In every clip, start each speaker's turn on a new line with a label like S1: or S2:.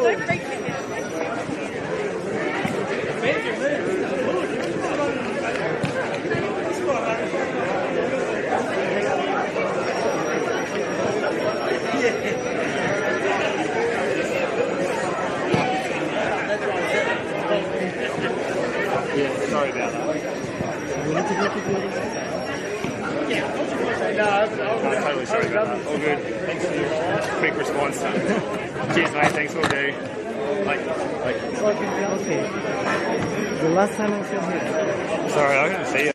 S1: Yeah, sorry about that.
S2: We need to go to the
S1: I'm totally sorry about that. All good. Thanks for your quick response. Cheers, mate. Thanks, all do.
S2: Okay. The last time I was here.
S1: Sorry, I couldn't see you.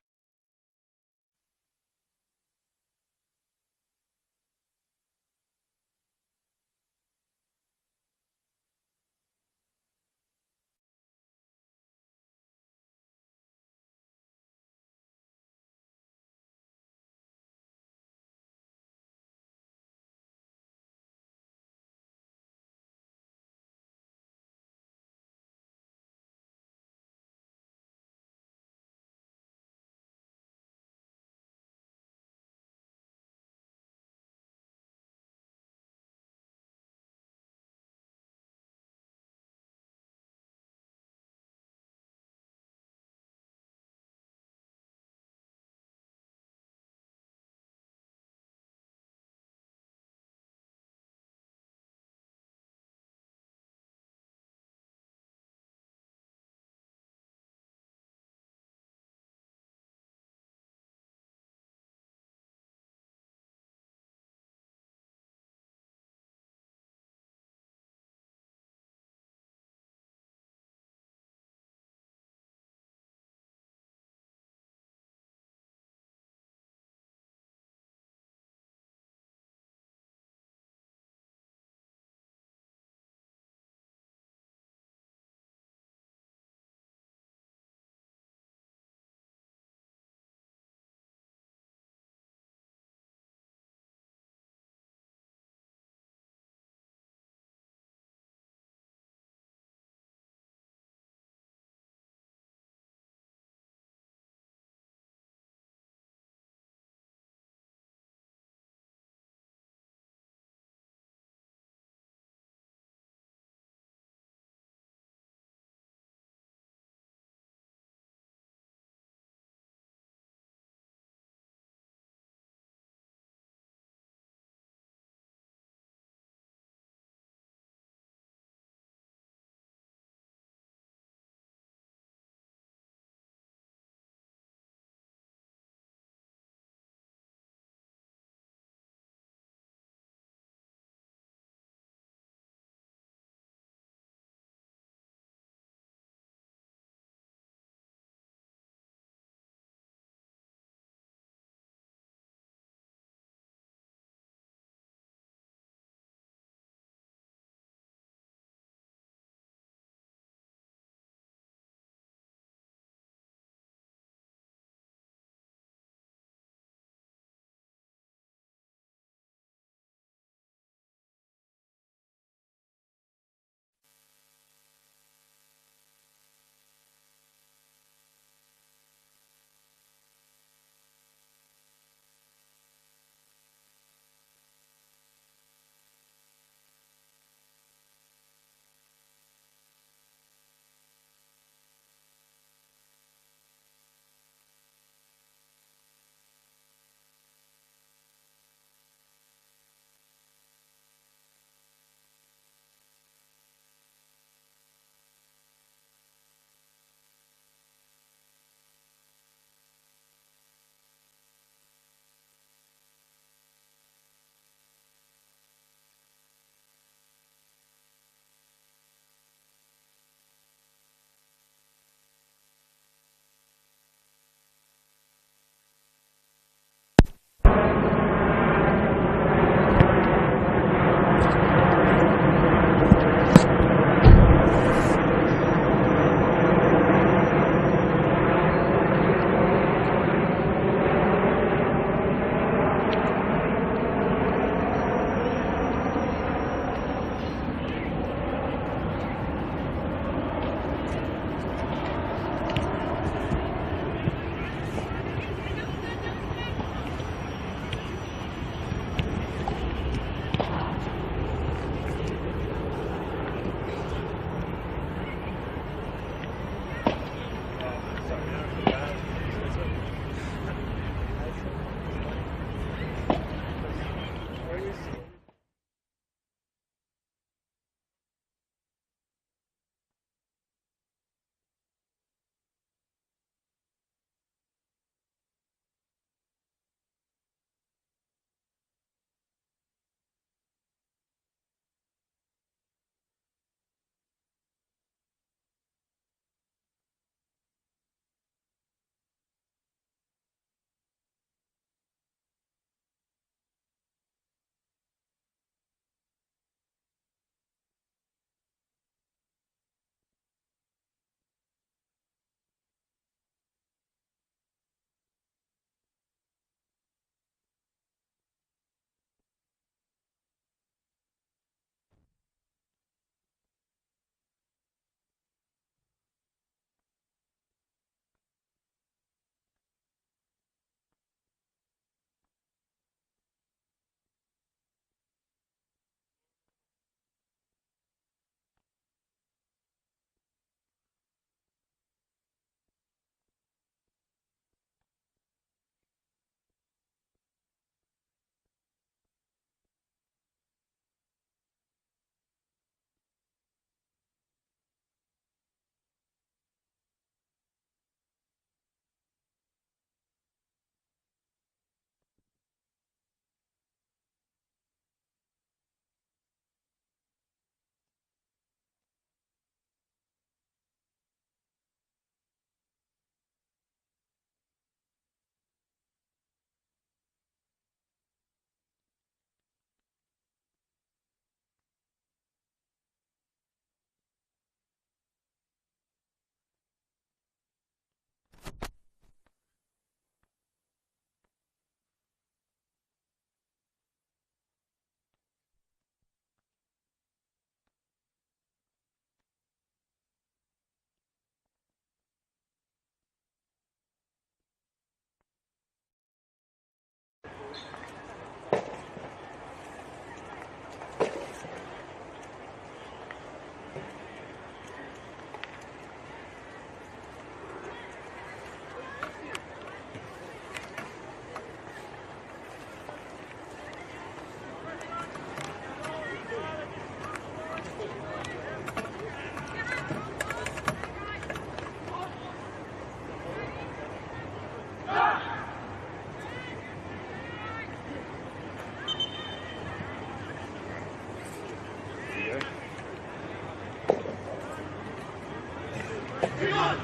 S1: Round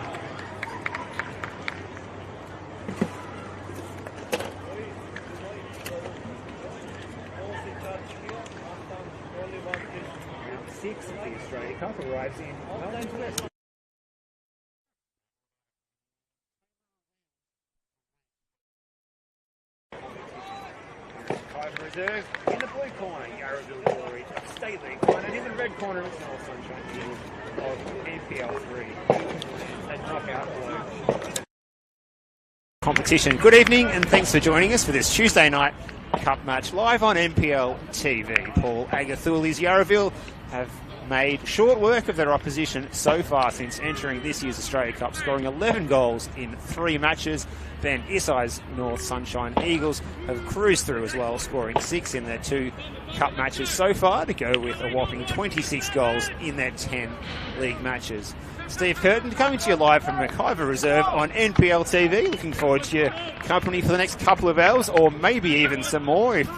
S1: 6 of the Australia Cup arrives in Melbourne's West. Private reserve in the blue corner, Yarraville Glory, State League one, and in the red corner it's North Sunshine Eagles of NPL 3. A knockout blow. Competition. Good evening and thanks for joining us for this Tuesday night Cup match live on NPL TV. Paul Agathuli's Yarraville have made short work of their opposition so far since entering this year's Australia Cup, scoring 11 goals in 3 matches. Ben Isai's North Sunshine Eagles have cruised through as well, scoring 6 in their 2 Cup matches so far to go with a whopping 26 goals in their 10 league matches. Steve Curtin coming to you live from McIver Reserve on NPL TV. Looking forward to your company for the next couple of hours, or maybe even some more if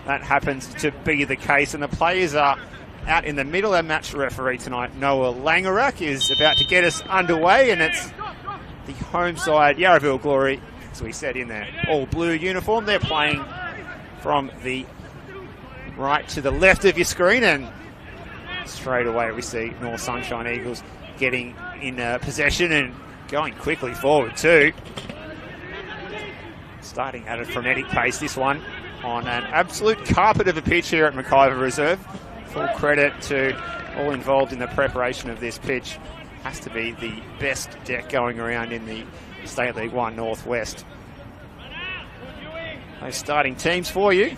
S1: that happens to be the case. And the players are out in the middle. Our match referee tonight, Noah Langerak, is about to get us underway, and it's the home side, Yarraville Glory, as we said, in their all blue uniform. They're playing from the right to the left of your screen, and straight away we see North Sunshine Eagles getting in possession and going quickly forward too. Starting at a frenetic pace, this one on an absolute carpet of a pitch here at McIver Reserve. Full credit to all involved in the preparation of this pitch. Has to be the best deck going around in the State League 1 Northwest. Those starting teams for you.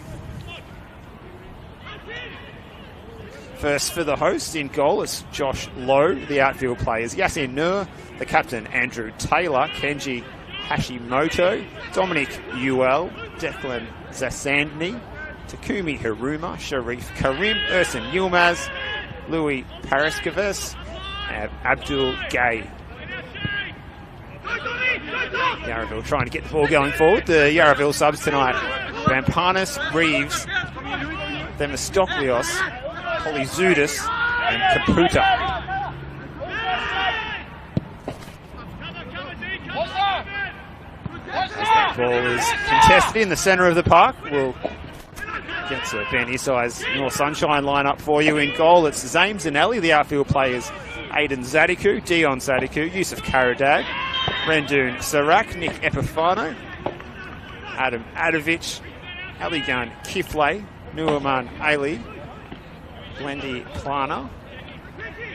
S1: First for the hosts, in goal is Josh Lowe. The outfield players, Yasin Nur, the captain Andrew Taylor, Kenji Hashimoto, Dominic Uel, Declan Zasandny, Takumi Hiruma, Sharif Karim, Urson Yilmaz, Louis Paraskavis, and Abdul Gay. Yarraville trying to get the ball going forward. The Yarraville subs tonight: Vampanis, Reeves, Themistoklios, Polyzoudis, and Caputa. That ball is contested in the centre of the park. We'll get to Ben Isai's North Sunshine lineup for you. In goal, it's Zames and Ali. The outfield players, Aidan Zadiku, Dion Zadiku, Yusuf Karadag, Rendoon Sarak, Nick Epifano, Adam Adovic, Aligan Kiflay, Nuaman Ali, Wendy Plana,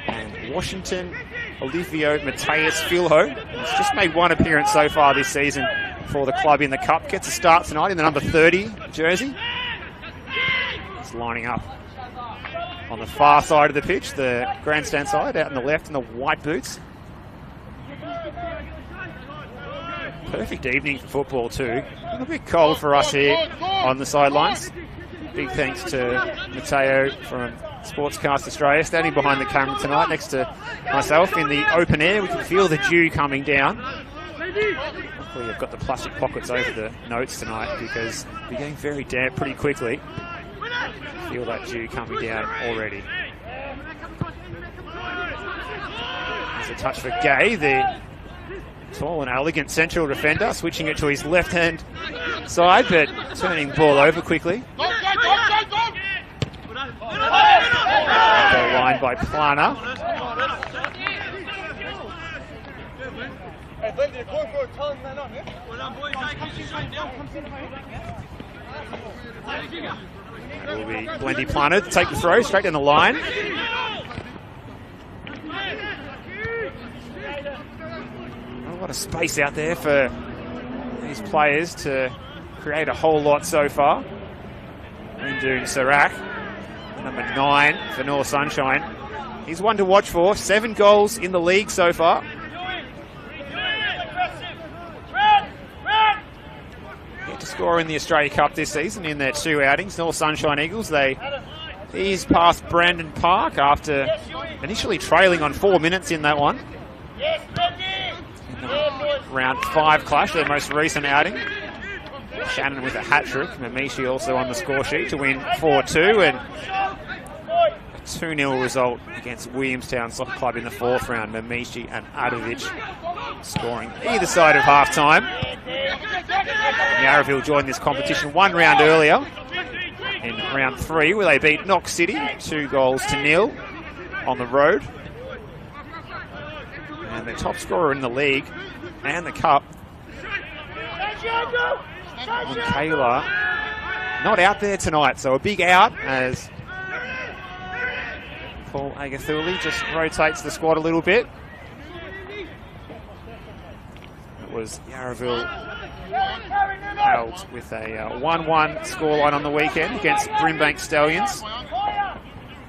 S1: and Washington Olivio Mateus Filho. He's just made one appearance so far this season for the club in the Cup. Gets a start tonight in the number 30 jersey. He's lining up on the far side of the pitch, the grandstand side, out on the left in the white boots. Perfect evening for football too. A bit cold for us here on the sidelines. Big thanks to Matteo from Sportscast Australia, standing behind the camera tonight next to myself in the open air. We can feel the dew coming down. Luckily I've got the plastic pockets over the notes tonight because we're getting very damp pretty quickly. Feel that dew coming down already. There's a touch for Gay, the tall and elegant central defender, switching it to his left-hand side, but turning the ball over quickly. Goal line by Plana. It will be Blendy Plana to take the throw straight down the line. A lot of space out there for these players to create a whole lot so far. Rendoon Sarak, number 9 for North Sunshine. He's one to watch for. 7 goals in the league so far. Yet to score in the Australia Cup this season in their 2 outings. North Sunshine Eagles, they eased past Brandon Park after initially trailing on 4 minutes in that one. In the round 5 clash, their most recent outing. Shannon with a hat-trick. Mamishi also on the score sheet to win 4-2, and a 2-0 result against Williamstown Soccer Club in the 4th round. Mamishi and Adovic scoring either side of half-time. Yarraville joined this competition 1 round earlier in round 3, where they beat Knox City 2-0 on the road. And the top scorer in the league and the cup, Kayla, not out there tonight, so a big out as Paul Agathuli just rotates the squad a little bit. It was Yarraville held with a 1-1 scoreline on the weekend against Brimbank Stallions.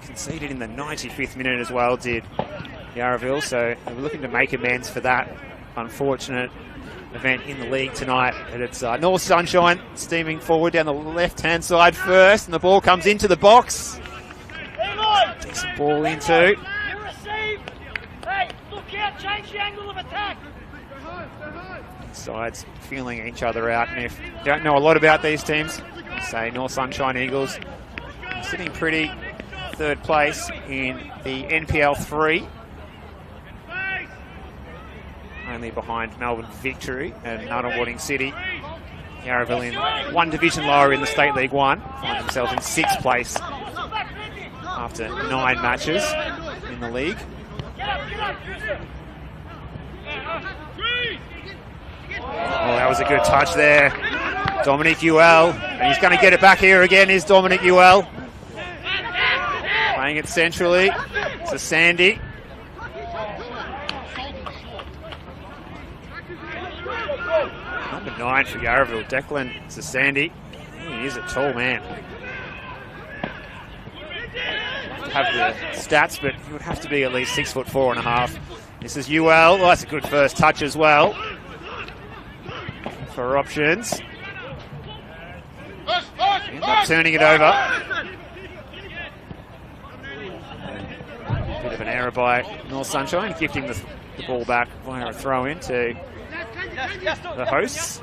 S1: Conceded in the 95th minute as well, did Yarraville, so we're looking to make amends for that unfortunate event in the league tonight. But it's North Sunshine steaming forward down the left-hand side first, and the ball comes into the box. Decent ball into. Sides feeling each other out, and if you don't know a lot about these teams, say North Sunshine Eagles sitting pretty, 3rd place in the NPL 3. Only behind Melbourne Victory and Nunawading City. Yarraville in 1 division lower in the State League 1. Find themselves in 6th place after 9 matches in the league. Oh, that was a good touch there. Dominic Ewell. And he's going to get it back here again, is Dominic Ewell. Playing it centrally to Sandy. Number 9 for Yarraville, Declan Sandy. He is a tall man. Have the stats, but he would have to be at least 6'4.5". This is Ewell. Oh, that's a good first touch as well. For options. End up turning it over. Bit of an error by North Sunshine, gifting the ball back via a throw in to the hosts.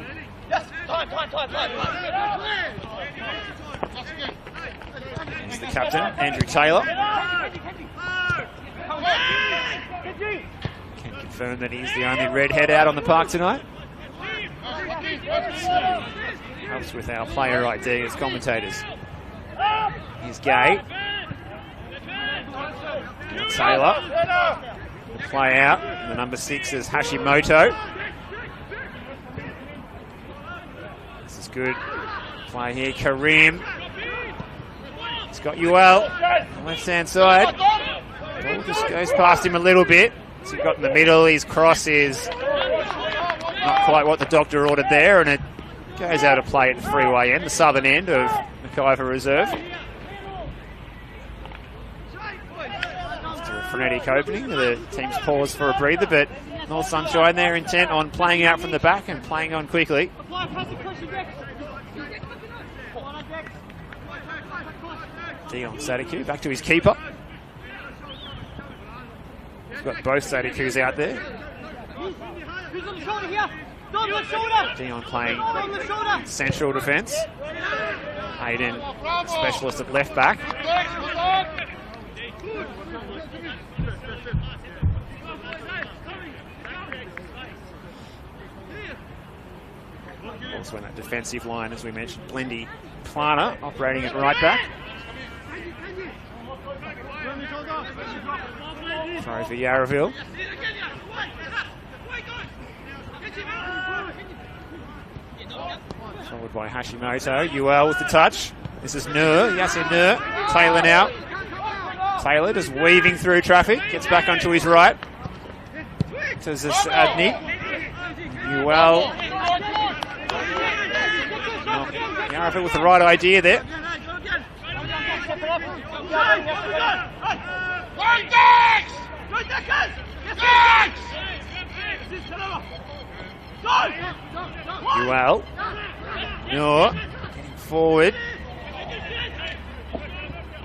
S1: Here's the captain, Andrew Taylor. Can confirm that he's the only redhead out on the park tonight. Helps with our player ID as commentators. Here's Gay. Now Taylor. Play out. And the number 6 is Hashimoto. This is good. Play here, Karim. He's got Ewell on the left-hand side. Ball just goes past him a little bit. So he got in the middle. His cross is not quite what the doctor ordered there, and it goes out of play at the freeway end, the southern end of McIver Reserve. After a frenetic opening, the teams pause for a breather, but North Sunshine, they're intent on playing out from the back and playing on quickly. Dion Sadiku back to his keeper. We've got both Sadikus out there. Dion playing central defence. Hayden, specialist at left back. Also in that defensive line, as we mentioned, Blendy Plana operating at right back. Throw for Yarraville. Followed by Hashimoto. Ewell with the touch. This is Nur. Yasser Nur. Taylor now. Taylor just weaving through traffic. Gets back onto his right. To Adni. Ewell. Yarraville with the right idea there. Ewell. Noor getting forward.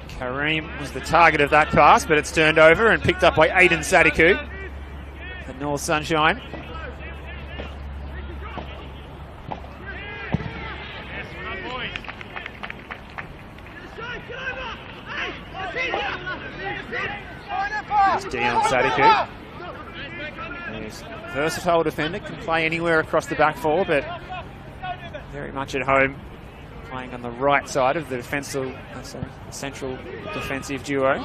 S1: Kareem was the target of that pass, but it's turned over and picked up by Aiden Sadiku at North Sunshine. Here's Dion Sadiku. He's a versatile defender, can play anywhere across the back four, but very much at home, playing on the right side of the central defensive duo.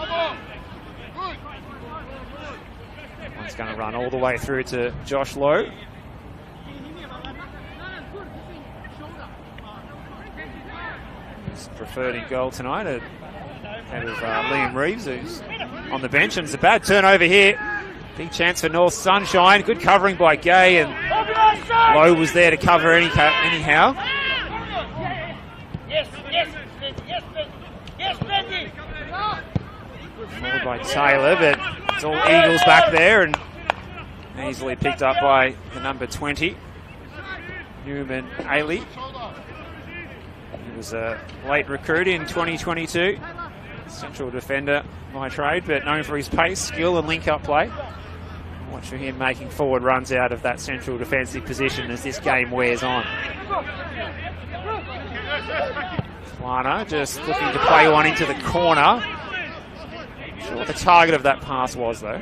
S1: One's going to run all the way through to Josh Lowe. He's preferred in goal tonight ahead of Liam Reeves, who's on the bench, and it's a bad turnover here. Big chance for North Sunshine. Good covering by Gay, and Lowe was there to cover anyhow. Followed by Taylor, but it's all Eagles back there, and easily picked up by the number 20, Newman Ailey. He was a late recruit in 2022. Central defender by trade, but known for his pace, skill and link-up play. Watch for him making forward runs out of that central defensive position as this game wears on. Lana just looking to play one into the corner. Not sure what the target of that pass was, though.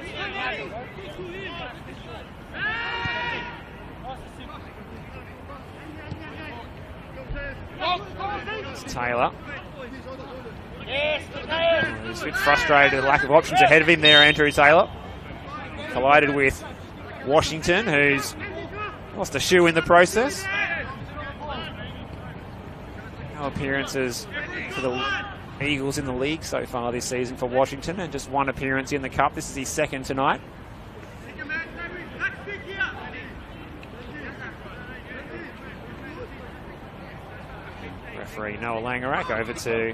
S1: It's Taylor. He's a bit frustrated at the lack of options ahead of him there, Andrew Taylor. Collided with Washington, who's lost a shoe in the process. No appearances for the Eagles in the league so far this season for Washington, and just one appearance in the Cup. This is his second tonight. Referee Noah Langerak over to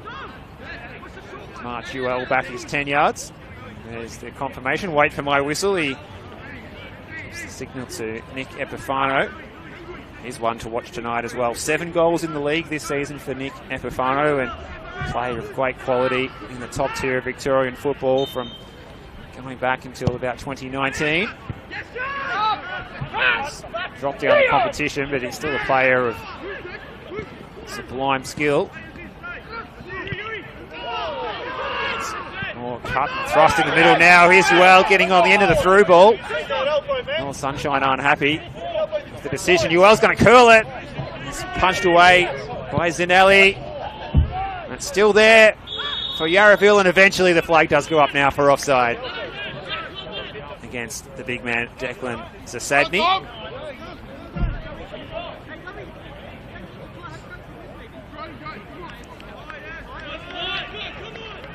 S1: Mark Ewell back his 10 yards. There's the confirmation. Wait for my whistle. He gives the signal to Nick Epifano. He's one to watch tonight as well. 7 goals in the league this season for Nick Epifano, and a player of great quality in the top tier of Victorian football from going back until about 2019. He's dropped out of the competition, but he's still a player of sublime skill. Oh, cut and thrust in the middle now. Here's Ewell getting on the end of the through ball. North Sunshine unhappy with the decision. Ewell's going to curl it. It's punched away by Zinelli. And it's still there for Yarraville, and eventually the flag does go up now for offside against the big man Declan Zasadny.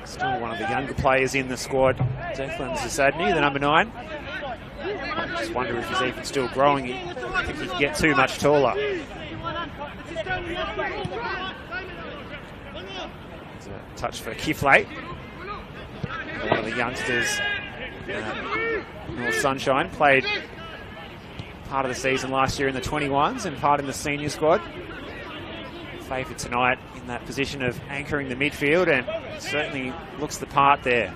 S1: Still one of the younger players in the squad, Declan Zasadny, the number 9. I just wonder if he's even still growing. I think he can get too much taller. There's a touch for Kiflay, one of the youngsters. North Sunshine played part of the season last year in the 21s and part in the senior squad. Favoured tonight in that position of anchoring the midfield, and certainly looks the part there.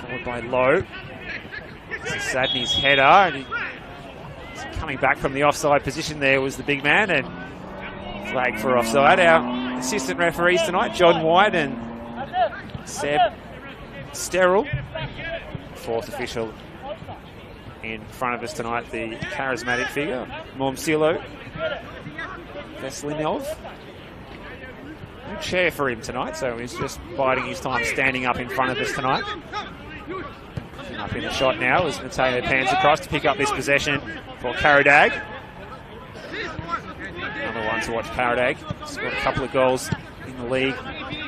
S1: Followed by Lowe. Sadney's header, and he's coming back from the offside position there was the big man, and flag for offside. Our assistant referees tonight, John White and Seb Sterrell. Fourth official in front of us tonight, the charismatic figure, Momcilo Veslinov. No chair for him tonight, so he's just biding his time standing up in front of us tonight. Up in the shot now as Mateo pans across to pick up this possession for Karadag. Another one to watch Karadag. He's got a couple of goals in the league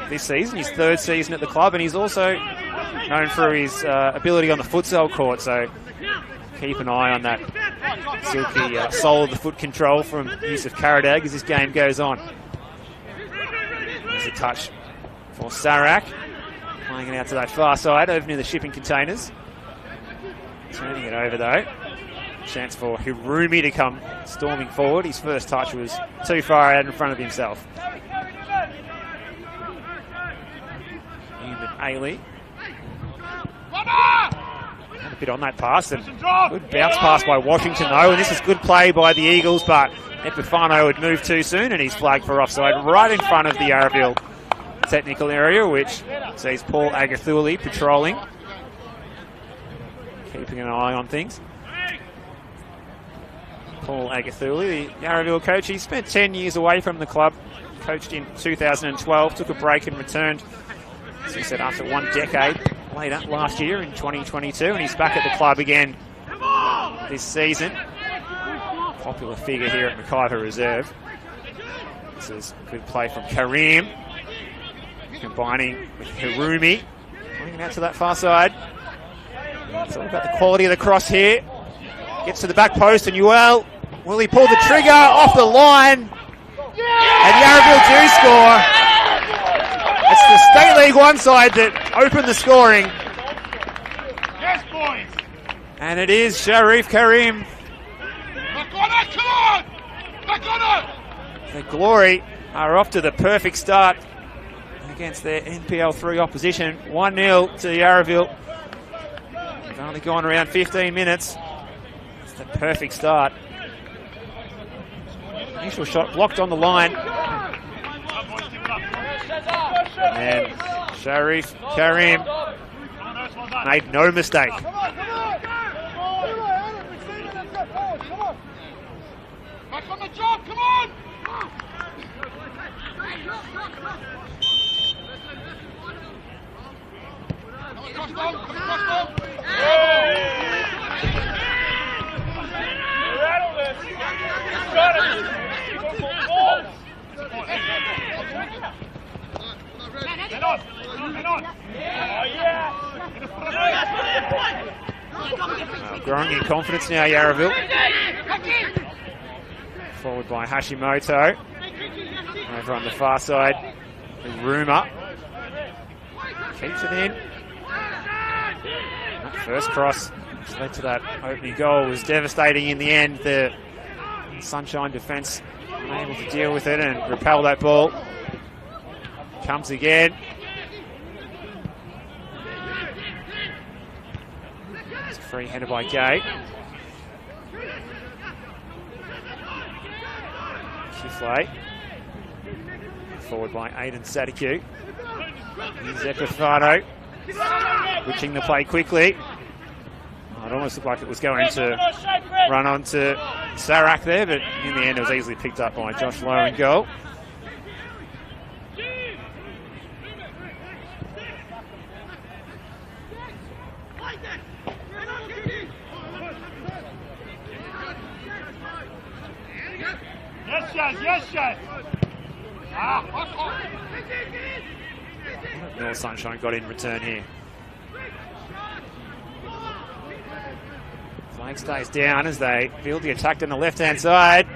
S1: this season, his 3rd season at the club, and he's also known for his ability on the futsal court, so keep an eye on that silky sole of the foot control from use of Karadag as this game goes on. There's a touch for Sarak, playing it out to that far side over near the shipping containers. Turning it over though. Chance for Hirumi to come storming forward. His first touch was too far out in front of himself. Newman Ailey. A bit on that pass, and good bounce pass by Washington though, and this is good play by the Eagles, but Epifano had moved too soon and he's flagged for offside right in front of the Yarraville technical area, which sees Paul Agathuli patrolling, keeping an eye on things. Paul Agathuli, the Yarraville coach, he spent 10 years away from the club, coached in 2012, took a break and returned, as he said, after 1 decade later last year in 2022, and he's back at the club again this season. Popular figure here at Mackay Reserve. This is a good play from Karim, combining with Hirumi, bringing it out to that far side. It's all about the quality of the cross here. Gets to the back post, and Yuel, will he pull the trigger off the line? And Yarraville do score. It's the State League 1 side that opened the scoring.
S3: Yes, boys.
S1: And it is Sharif Karim.
S3: Back on it, come on! Back on it!
S1: The Glory are off to the perfect start against their NPL 3 opposition. 1-0 to Yarraville. They've only gone around 15 minutes. It's the perfect start. Initial shot blocked on the line. And Sharif Karim made no mistake.
S3: Back on the job, come on! Come across down, come across down! Rattle this! You got it! You got the ball! Head on! Head on! Oh yeah!
S1: Growing in confidence now, Yarraville. Forward by Hashimoto. Over on the far side, Ruma keeps it in. That first cross, which led to that opening goal, was devastating in the end. The Sunshine defence unable to deal with it and repel that ball. Comes again. It's a free header by Gay. Kiflay. Forward by Aiden Sadiku. Zepifano switching the play quickly. Oh, it almost looked like it was going to run onto Sarak there, but in the end it was easily picked up by Josh Lowe in goal.
S3: Yes, yes, yes, yes!
S1: North Sunshine got in return here. Flag stays down as they field the attack on the left-hand side.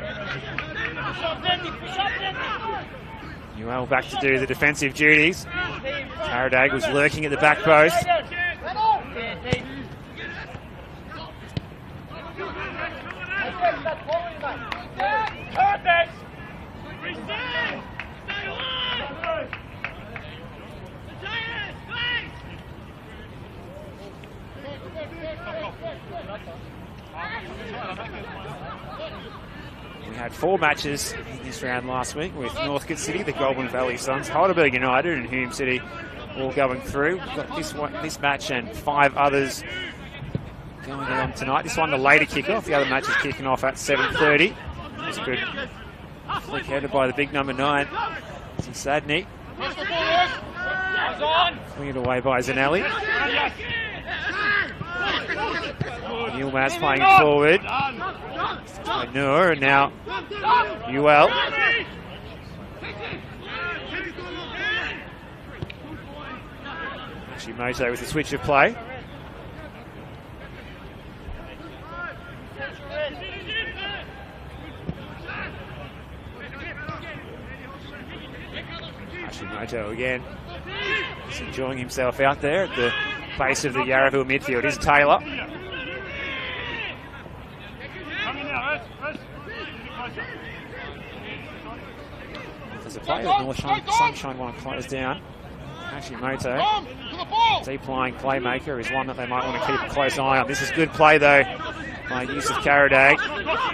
S1: Newell back to do the defensive duties. Caradag was lurking at the back post. We had 4 matches in this round last week with Northcote City, the Goulburn Valley Suns, Heidelberg United and Hume City all going through. We've got this match and 5 others going on tonight. This one the later kickoff. The other match is kicking off at 7:30. It's a good flick headed by the big number 9, Sadney. Swing it away by Zanelli. Newmaz playing forward. Noor, and now Yuel. Hashimoto with the switch of play. Hashimoto again. He's enjoying himself out there at the base of the Yarraville midfield. Is Taylor. There's a play that North Sunshine want to close down. Hashimoto, deep lying playmaker, is one that they might want to keep a close eye on. This is good play though by Yusuf Karadag.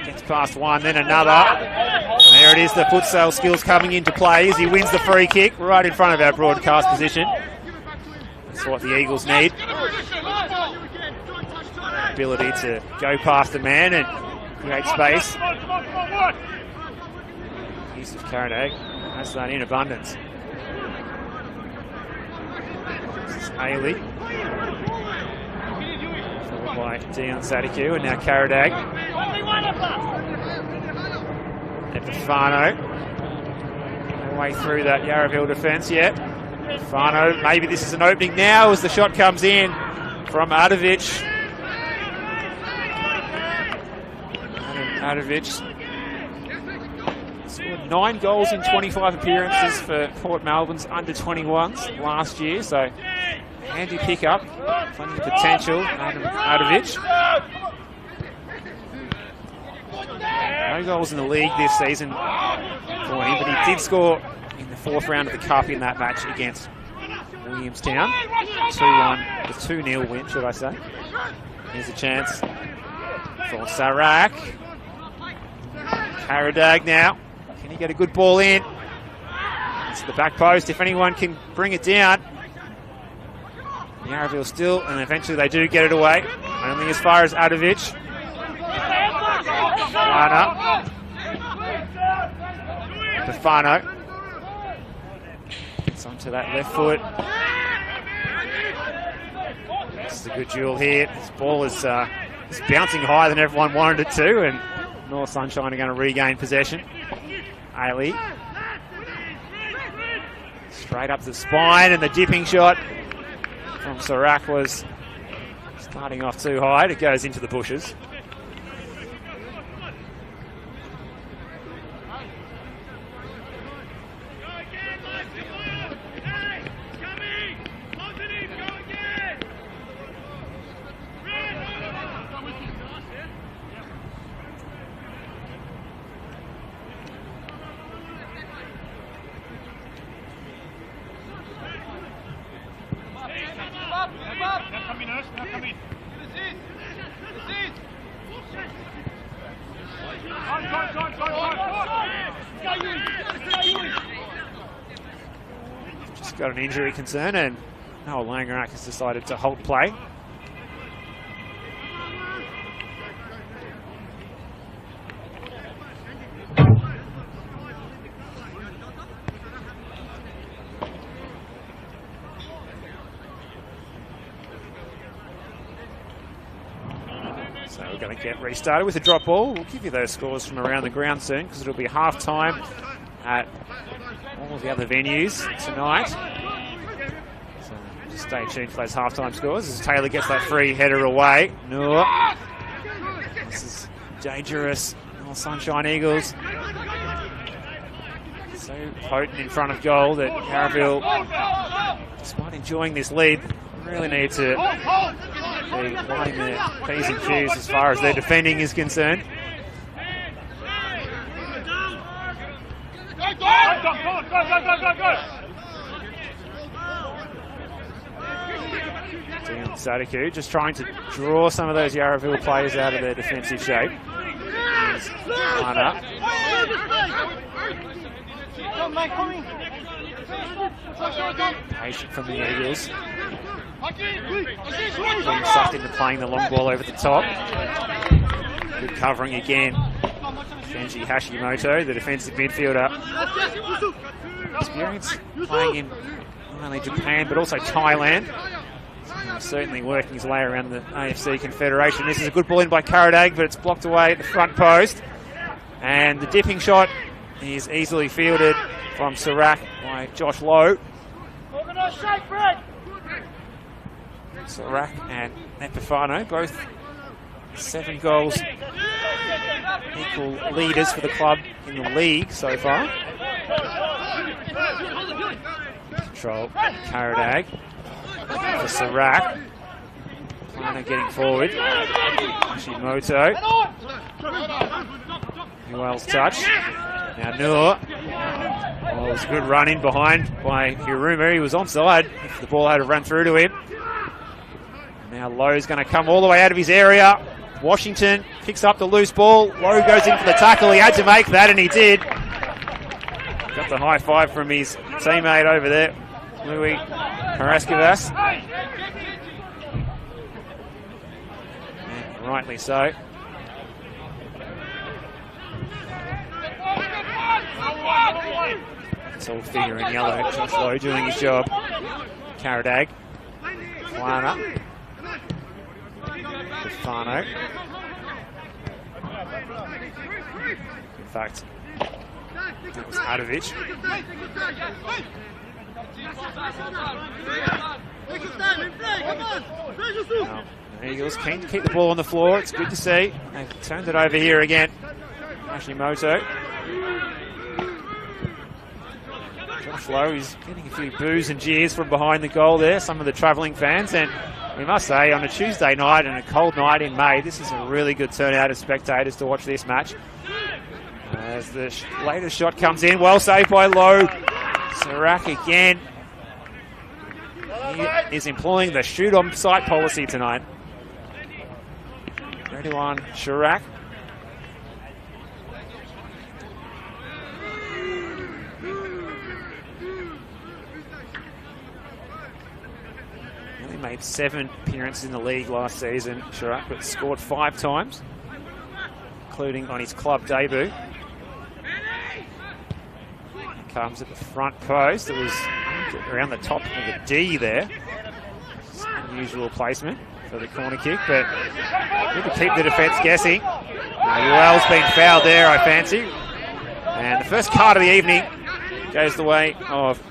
S1: Gets past one, then another. And there There it is, the futsal skills coming into play as he wins the free kick right in front of our broadcast position. That's what the Eagles need. Ability to go past the man and create space. Use of Carradine has that in abundance. This is Ailey. Followed by Dion Sadiku and now Carradine. Epifano. No way through that Yarraville defence yet. Epifano, maybe this is an opening now as the shot comes in from Adovic. Adovic scored 9 goals in 25 appearances for Port Melbourne's under-21s last year, so handy pickup, plenty of potential. Adovic. No goals in the league this season for him, but he did score in the 4th round of the Cup in that match against Williamstown. 2-1, the 2-0 win, should I say. Here's a chance for Sarak. Carradine now. Can he get a good ball in? It's the back post if anyone can bring it down. Yarraville still, and eventually they do get it away. Only as far as Adovic. Bufano. Gets onto that left foot. This is a good duel here. This ball is bouncing higher than everyone wanted it to, and North Sunshine are going to regain possession. Ailey. Straight up the spine, and the dipping shot from Sarak was starting off too high. It goes into the bushes. Just got an injury concern, and Noel Langerak has decided to halt play. So we're going to get restarted with a drop ball. We'll give you those scores from around the ground soon, because it'll be half time at all of the other venues tonight. So just stay tuned for those halftime scores as Taylor gets that free header away. No. This is dangerous. North Sunshine Eagles. So potent in front of goal that Yarraville, despite enjoying this lead, really need to be lining their P's and Q's as far as their defending is concerned. Dion Sadiku just trying to draw some of those Yarraville players out of their defensive shape. One up. Patient from the Eagles. Being sucked into playing the long ball over the top. Good covering again. Kenji Hashimoto, the defensive midfielder. Experience playing in not only Japan but also Thailand. So certainly working his way around the AFC Confederation. This is a good ball in by Carradine, but it's blocked away at the front post. And the dipping shot is easily fielded from Sarak by Josh Lowe. Sarak and Epifano, both 7 goals, equal leaders for the club in the league so far. Control, Carradine for Sarak. Plano getting forward. Hashimoto. Newell's touch. Now Noor. Oh, it was a good run in behind by Hiruma. He was onside if the ball had to run through to him. Now Lowe's going to come all the way out of his area. Washington picks up the loose ball. Lowe goes in for the tackle. He had to make that, and he did. Got the high five from his teammate over there, Louis Haraskavas. And rightly so. It's all figure in yellow. Josh Lowe doing his job. Caradag. Plana. Fano. In fact, that was Adovic. The Eagles keen to keep the ball on the floor. It's good to see. They've turned it over here again. Hashimoto. Josh Lowe is getting a few boos and jeers from behind the goal there, some of the travelling fans. And we must say, on a Tuesday night and a cold night in May, this is a really good turnout of spectators to watch this match. As the latest shot comes in, well saved by Lowe. Sirac again. He is employing the shoot on sight policy tonight. 31, Sirac. He made 7 appearances in the league last season, Sirac, but scored 5 times, including on his club debut. Comes at the front post. It was around the top of the D there. Unusual placement for the corner kick, but good to keep the defence guessing. Uel's been fouled there, I fancy. And the first card of the evening goes the way of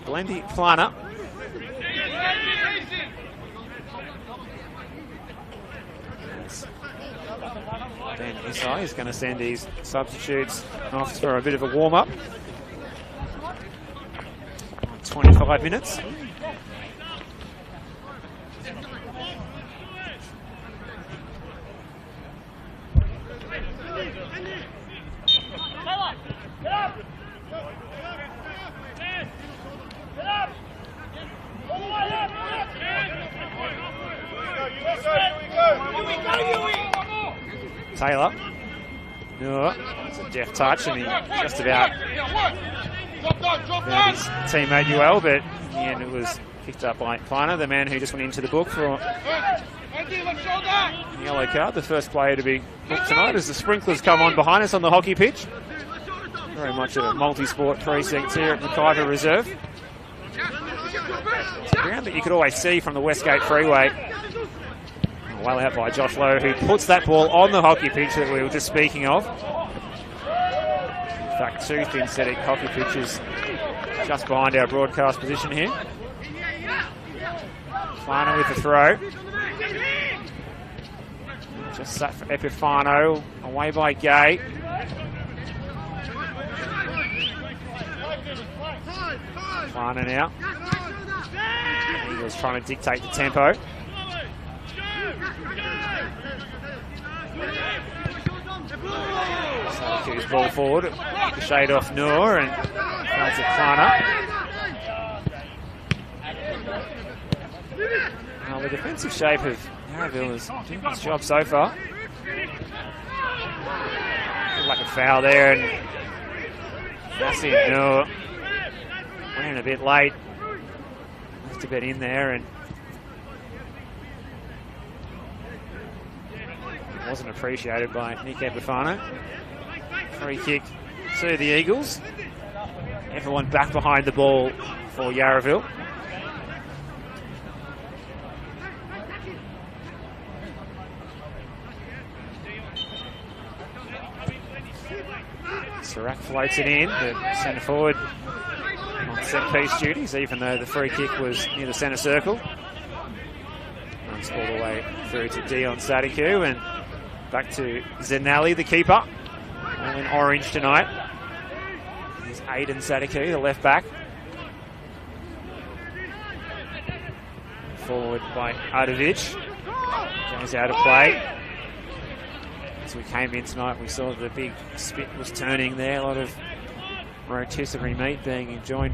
S1: Glendy Plana. Dan Isai is going to send his substitutes off for a bit of a warm-up. 25 minutes. Taylor. No, it's a deft touch, and he just about found his teammate Uel, but in the end it was picked up by Plana, the man who just went into the book for a yellow card, the first player to be booked tonight as the sprinklers come on behind us on the hockey pitch. Very much a multi-sport precinct here at Mackay Reserve. It's a ground that you could always see from the Westgate Freeway. Well out by Josh Lowe, who puts that ball on the hockey pitch that we were just speaking of. In fact, 2 synthetic hockey pitches just behind our broadcast position here. Plana with the throw. Just set for Epifano, away by Gay. Plana now. Eagles trying to dictate the tempo. His ball forward, the shade off Noor, and finds it Plana. Now the defensive shape of Yarraville is doing its job so far. Like a foul there, and Nassi Noor went in a bit late. Left a bit in there, and wasn't appreciated by Nick Epifano. Free kick to the Eagles. Everyone back behind the ball for Yarraville. Sirac floats it in, the centre forward on set piece duties, even though the free kick was near the centre circle. Runs all the way through to Dion Sadiku and back to Zenali, the keeper. All in orange tonight. Here's Aiden Sadiku, the left back. Forward by Adovic. Goes out of play. As we came in tonight, we saw the big spit was turning there. A lot of rotisserie meat being enjoyed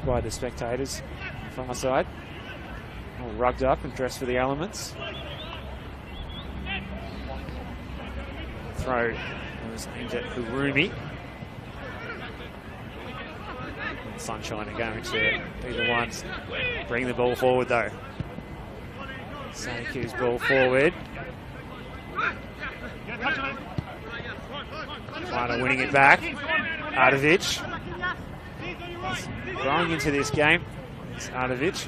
S1: by the spectators on the far side. All rugged up and dressed for the elements. Throw was aimed at Hurumi. Sunshine are going to be the ones bring the ball forward, though. Saniku's ball forward. Plana winning it back. Ardovic. Growing into this game. It's Ardovic.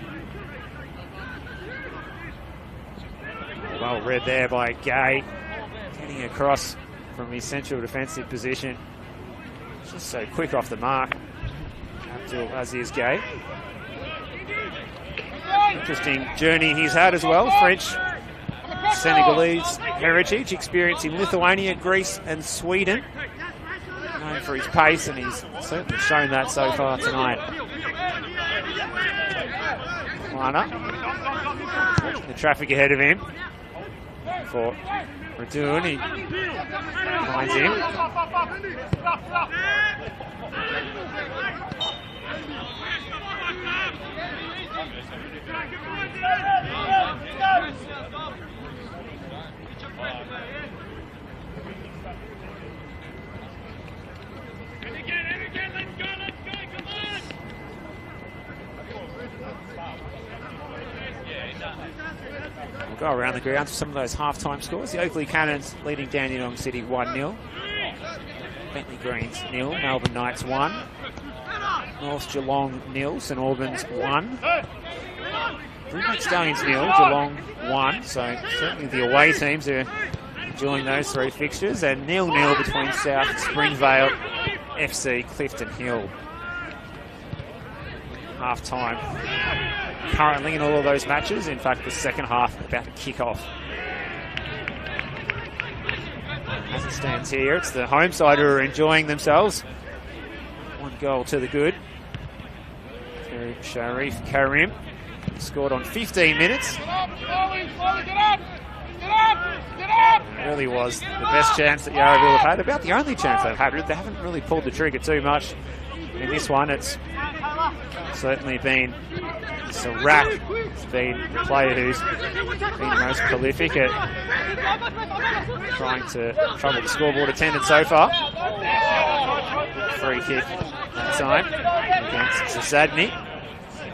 S1: Well read there by Gay. Getting across from his central defensive position. Just so quick off the mark. Abdul Aziz Gay. Interesting journey he's had as well. French Senegalese heritage, experience in Lithuania, Greece and Sweden. Known for his pace, and he's certainly shown that so far tonight. Plana. The traffic ahead of him for Radun. He finds him. We'll go around the grounds for some of those half-time scores. The Oakley Cannons leading Dandenong City 1-0. Bentley Greens 0, Melbourne Knights 1. North Geelong 0, St Albans 1. Broomhead Stallions 0, Geelong 1. So certainly the away teams are enjoying those three fixtures. And 0-0 between South Springvale FC, Clifton Hill. Half-time currently in all of those matches. In fact, the second half about to kick off. As it stands here, it's the home side who are enjoying themselves. One goal to the good through Sharif Karim. Scored on 15 minutes. It really was the best chance that Yarraville have had. About the only chance they've had. They haven't really pulled the trigger too much. In this one, it's certainly been Sirac. It's been the player who's been the most prolific at trying to trouble the scoreboard attendance so far. Free kick that time against Zasadny.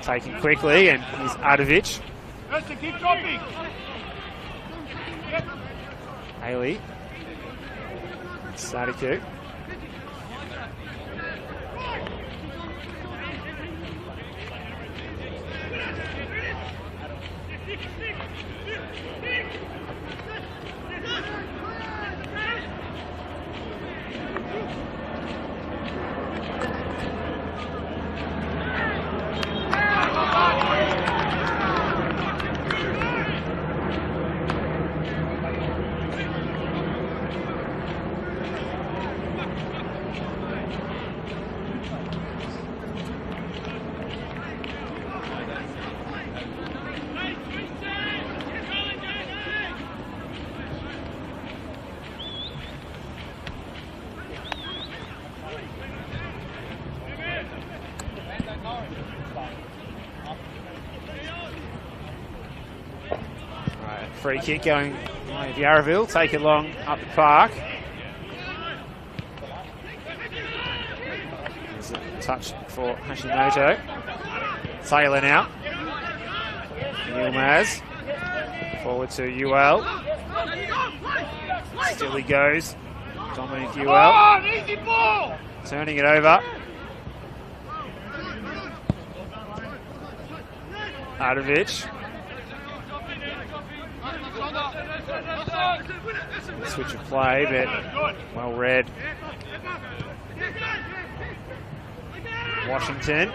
S1: Taken quickly, and here's Ardovic. Haley. Sadiku. Free kick going by Yarraville, take it long up the park. There's a touch for Hashimoto. Taylor now. Yilmaz. Forward to UL. Still he goes. Dominic UL. Turning it over. Ardovic. Switch of play, but well read. Washington.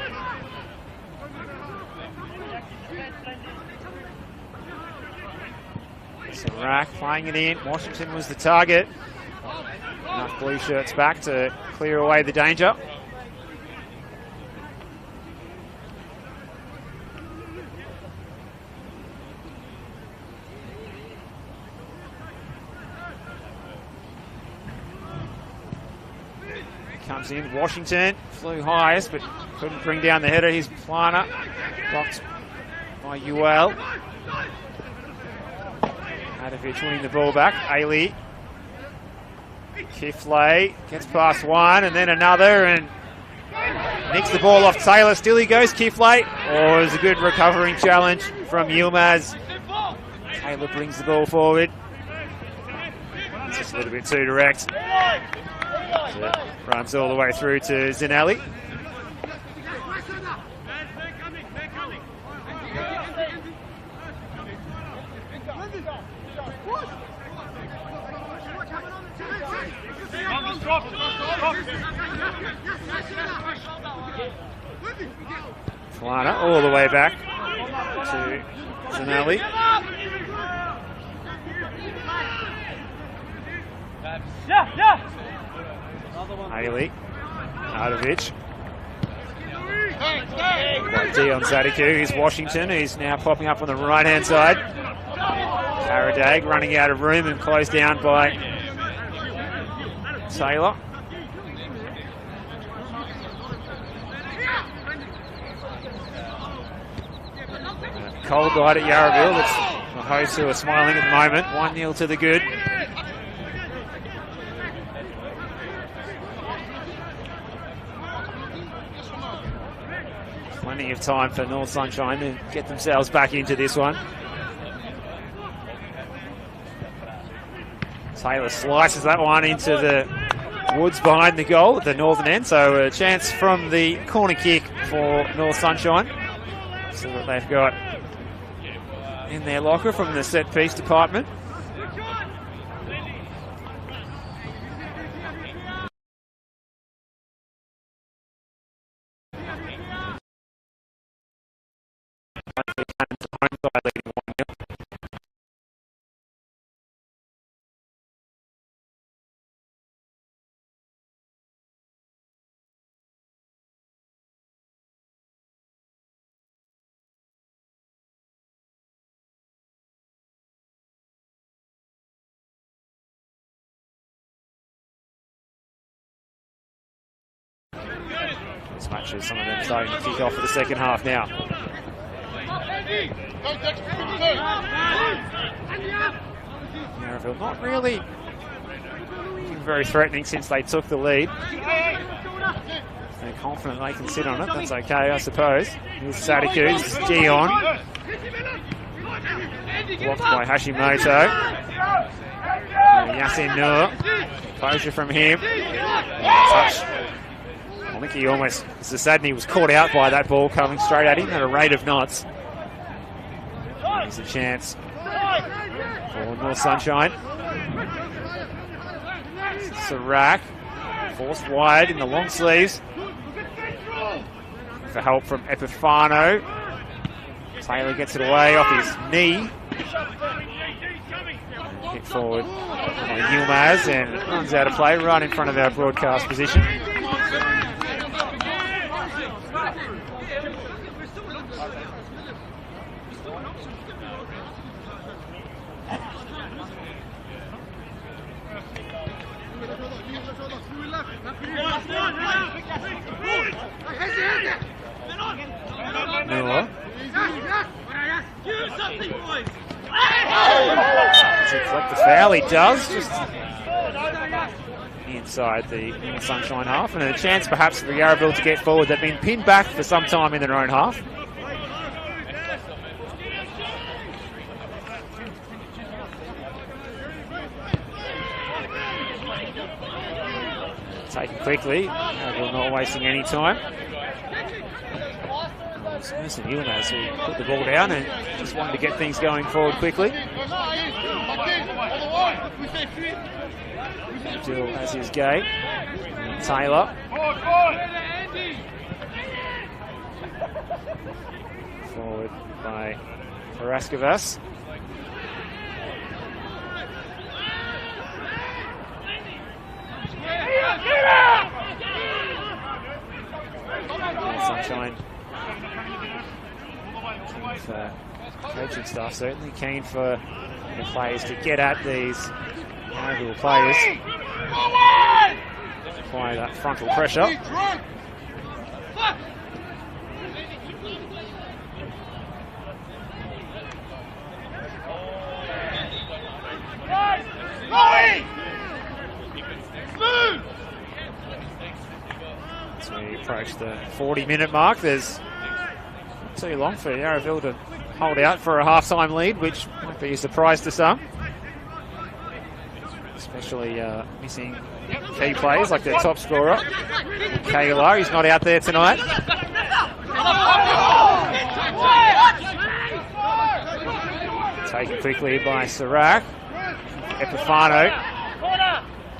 S1: Sirac playing it in. Washington was the target. Enough blue shirts back to clear away the danger. Comes in, Washington, flew highest, but couldn't bring down the header. Here's Plana, blocked by UL. Adovic winning the ball back. Ailey. Kiflay gets past one, and then another, and nicks the ball off Taylor. Still he goes, Kiflay. Oh, it was a good recovering challenge from Yilmaz. Taylor brings the ball forward. It's just a little bit too direct. So runs all the way through to Zinelli. Flana all the way back to Zinelli. Haley, Ardovic. Dion Zadiku, he's Washington. He's now popping up on the right-hand side. Karadag running out of room and closed down by Taylor. Cold light at Yarraville. That's the hosts who are smiling at the moment. 1-0 to the good. Plenty of time for North Sunshine to get themselves back into this one. Taylor slices that one into the woods behind the goal at the northern end. So a chance from the corner kick for North Sunshine. So that they've got in their locker from the set piece department. As much as some of them starting to kick off for the second half now. Yarraville not really very threatening since they took the lead. They're confident they can sit on it. That's okay, I suppose. Here's Sadiku. This is Dion. Blocked by Hashimoto. Yasin Noor. Closure from him. Touch. I think he almost, Zasadny was caught out by that ball coming straight at him at a rate of knots. There's a chance for North Sunshine. Sirac forced wide in the long sleeves. For help from Epifano. Taylor gets it away off his knee. Hit forward by Yilmaz and runs out of play right in front of our broadcast position. Miller. To collect the foul, he does, just inside the North Sunshine half, and a chance perhaps for Yarraville to get forward. They've been pinned back for some time in their own half. Taken quickly, Yarraville not wasting any time. Smith and Yilmaz who put the ball down and just wanted to get things going forward quickly. Abdul has his gate. Taylor. Forward by Paraskovas. Sunshine. For coaching staff, certainly keen for the players to get at these Yarraville players. Apply that frontal pressure. As we approach approach the 40-minute mark. There's not too long for Yarraville to hold out for a half-time lead, which might be a surprise to some. Especially missing key players like their top scorer, Kayla. He's not out there tonight. Taken quickly by Sirac. Epifano.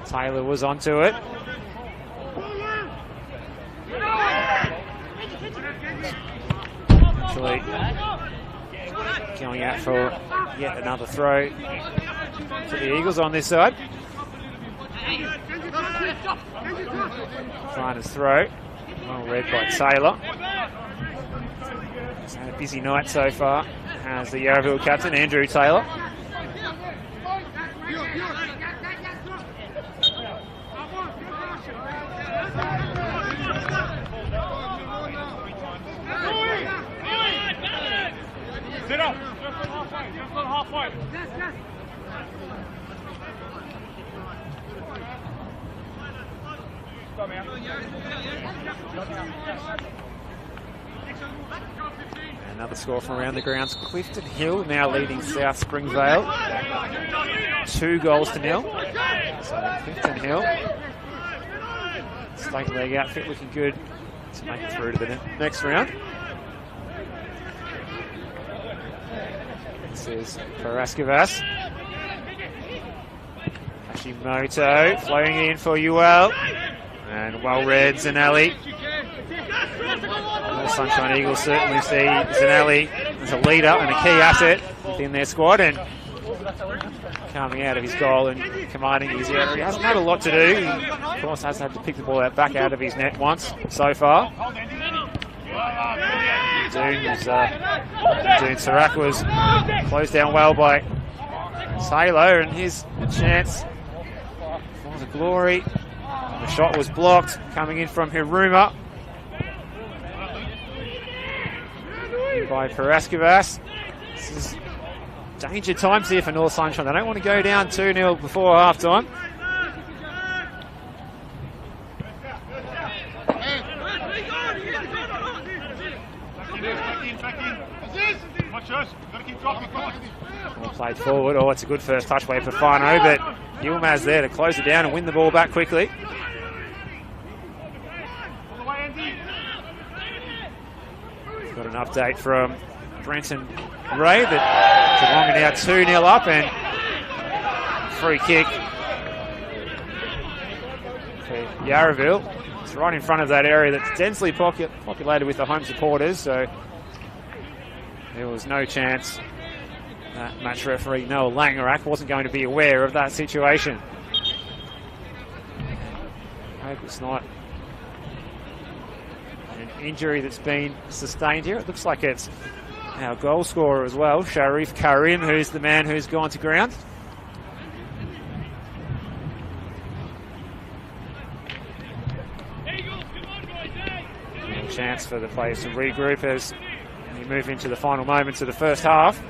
S1: Taylor was onto it. Actually going out for yet another throw for the Eagles on this side. Finder's throw. Well read by Taylor. He's had a busy night so far as the Yarraville captain, Andrew Taylor.
S3: Sit up. Just on halfway.
S1: Another score from around the grounds. Clifton Hill now leading South Springvale 2-0. So Clifton Hill, stake leg outfit looking good to make it through to the next round. This is Paraskevas. Hashimoto floating in for Ewell. And well read, Zanelli. The Sunshine Eagles certainly see Zanelli as a leader and a key asset within their squad, and coming out of his goal and commanding his area. He hasn't had a lot to do. He, of course, has had to pick the ball out back out of his net once so far. Doon Sirac was closed down well by Taylor, and here's a chance for the glory. The shot was blocked, coming in from Hiruma by Paraskevas. This is danger times here for North Sunshine. They don't want to go down 2-0 before half time. Ball played forward. Oh, it's a good first touch way for Fano, but Yilmaz there to close it down and win the ball back quickly. Got an update from Brenton Ray that Geelong are now 2-0 up, and free kick for Yarraville. It's right in front of that area that's densely populated with the home supporters, so there was no chance that match referee Noah Langerak wasn't going to be aware of that situation. I hope it's not an injury that's been sustained here. It looks like it's our goal scorer as well, Sharif Karim, who's the man who's gone to ground. A chance for the players to regroup as we move into the final moments of the first half.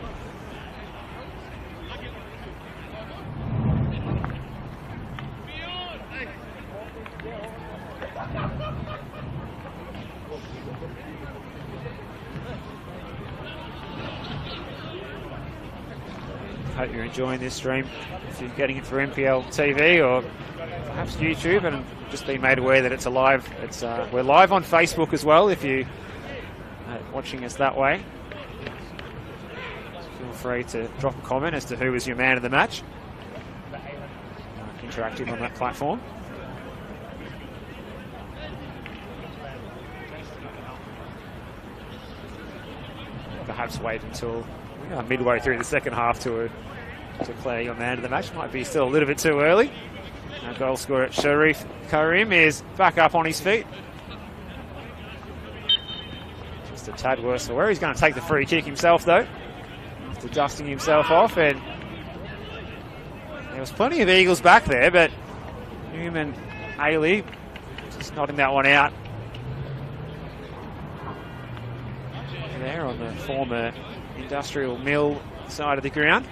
S1: Hope you're enjoying this stream. If you're getting it through MPL TV or perhaps YouTube, and just be made aware that it's alive. We're live on Facebook as well. If you are watching us that way, feel free to drop a comment as to who was your man of the match. Interactive on that platform. Perhaps wait until midway through the second half to declare your man of the match. Might be still a little bit too early. Our goal scorer Sharif Karim is back up on his feet. Just a tad worse for where he's going to take the free kick himself though, after dusting himself off, and there was plenty of Eagles back there, but Newman Ailey just nodding that one out there on the former industrial mill side of the ground.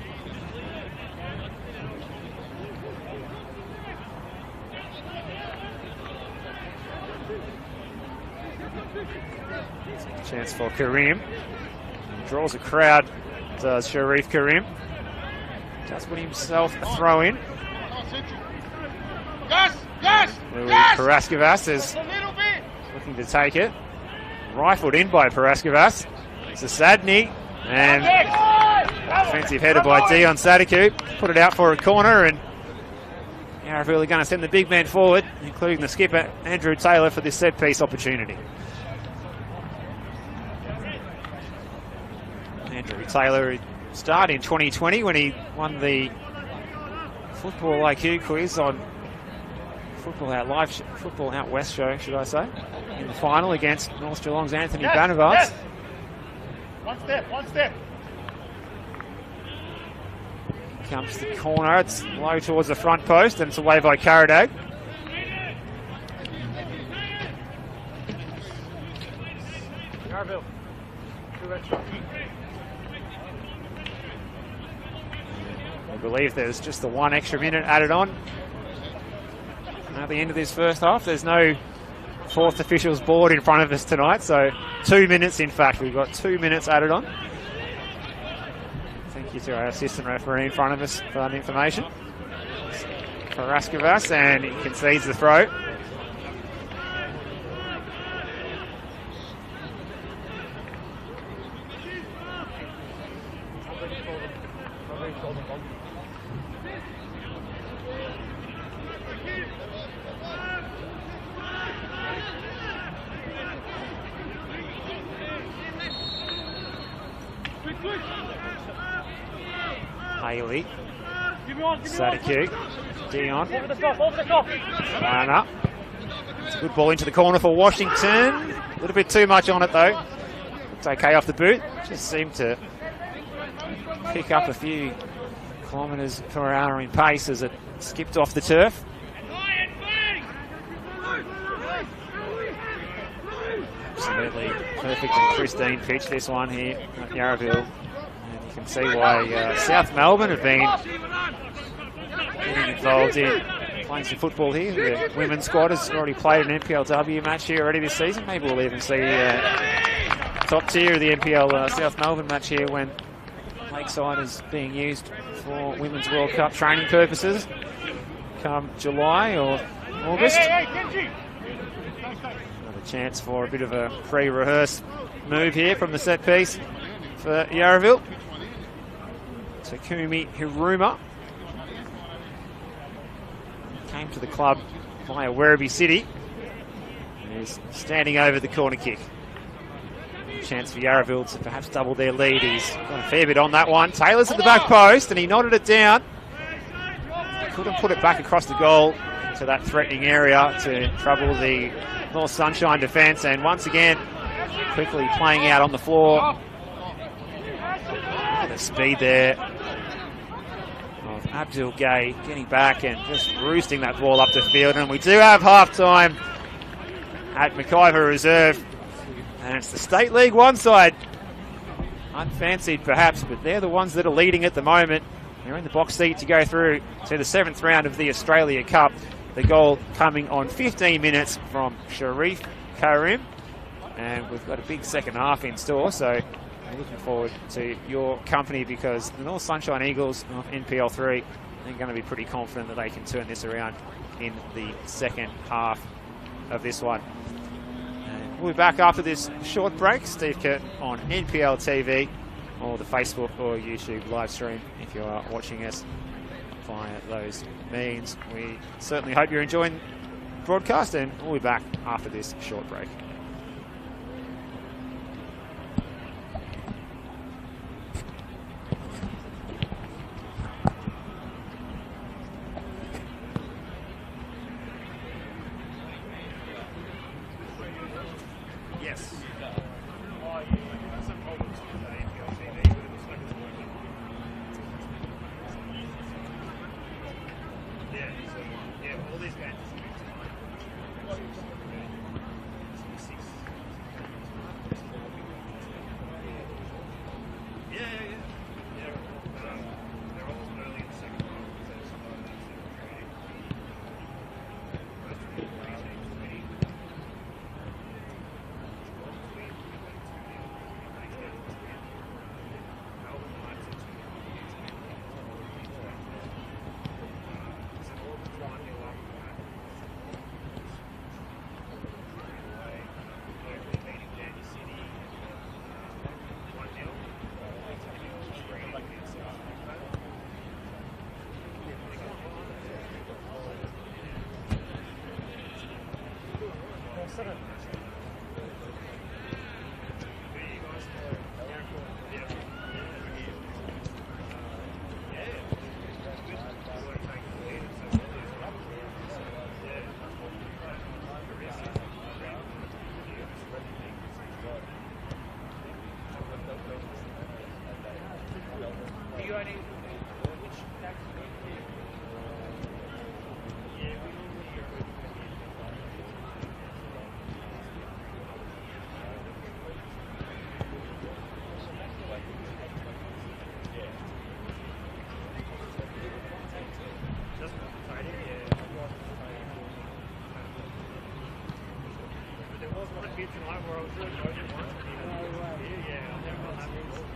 S1: Chance for Karim. Draws a crowd, does Sharif Karim. Just put himself a throw in. Louis Paraskevas is looking to take it. Rifled in by Paraskevas. It's a Sadney, and offensive header by Dion Sadiku. Put it out for a corner, and Yarraville are going to send the big man forward, including the skipper, Andrew Taylor, for this set-piece opportunity. Andrew Taylor started in 2020 when he won the Football IQ quiz on Football Out West show, should I say, in the final against North Geelong's Anthony Banavart.
S3: Yes. One step.
S1: Comes the corner, it's low towards the front post, and it's away by Karadag.
S3: Yarraville. 2 extra.
S1: I believe there's just the 1 extra minute added on at the end of this first half. There's no fourth officials board in front of us tonight, so 2 minutes in fact. We've got 2 minutes added on. Thank you to our assistant referee in front of us for that information. Paraskevas, and he concedes the throw. Haley, Sadiku, Dion,
S3: Over the top.
S1: line up. It's a good ball into the corner for Washington. A little bit too much on it though. It's okay off the boot. Just seemed to pick up a few kilometres per hour in pace as it skipped off the turf. Absolutely perfect and pristine pitch, this one here at Yarraville. And you can see why South Melbourne have been getting involved in playing some football here. The women's squad has already played an NPLW match here already this season. Maybe we'll even see top tier of the NPL South Melbourne match here when Lakeside is being used for Women's World Cup training purposes come July or August. Another chance for a bit of a pre-rehearse move here from the set piece for Yarraville. Takumi Hiruma came to the club via Werribee City and is standing over the corner kick. Chance for Yarraville to perhaps double their lead. He's got a fair bit on that one. Taylor's at the back post and he nodded it down. He couldn't put it back across the goal to that threatening area to trouble the North Sunshine defence, and once again quickly playing out on the floor. Look at the speed there of Abdul Gay getting back and just roosting that ball up the field. And we do have half-time at McIver Reserve. And it's the State League One side. Unfancied perhaps, but they're the ones that are leading at the moment. They're in the box seat to go through to the 7th round of the Australia Cup. The goal coming on 15 minutes from Sharif Karim. And we've got a big second half in store, so I'm looking forward to your company because the North Sunshine Eagles of NPL 3 are going to be pretty confident that they can turn this around in the second half of this one. And we'll be back after this short break. Steve Curtin on NPL TV or the Facebook or YouTube live stream if you are watching us via those means. We certainly hope you're enjoying the broadcast, and we'll be back after this short break. Yes. There was one bit tonight where I was really hoping once. Yeah, I'll never have it.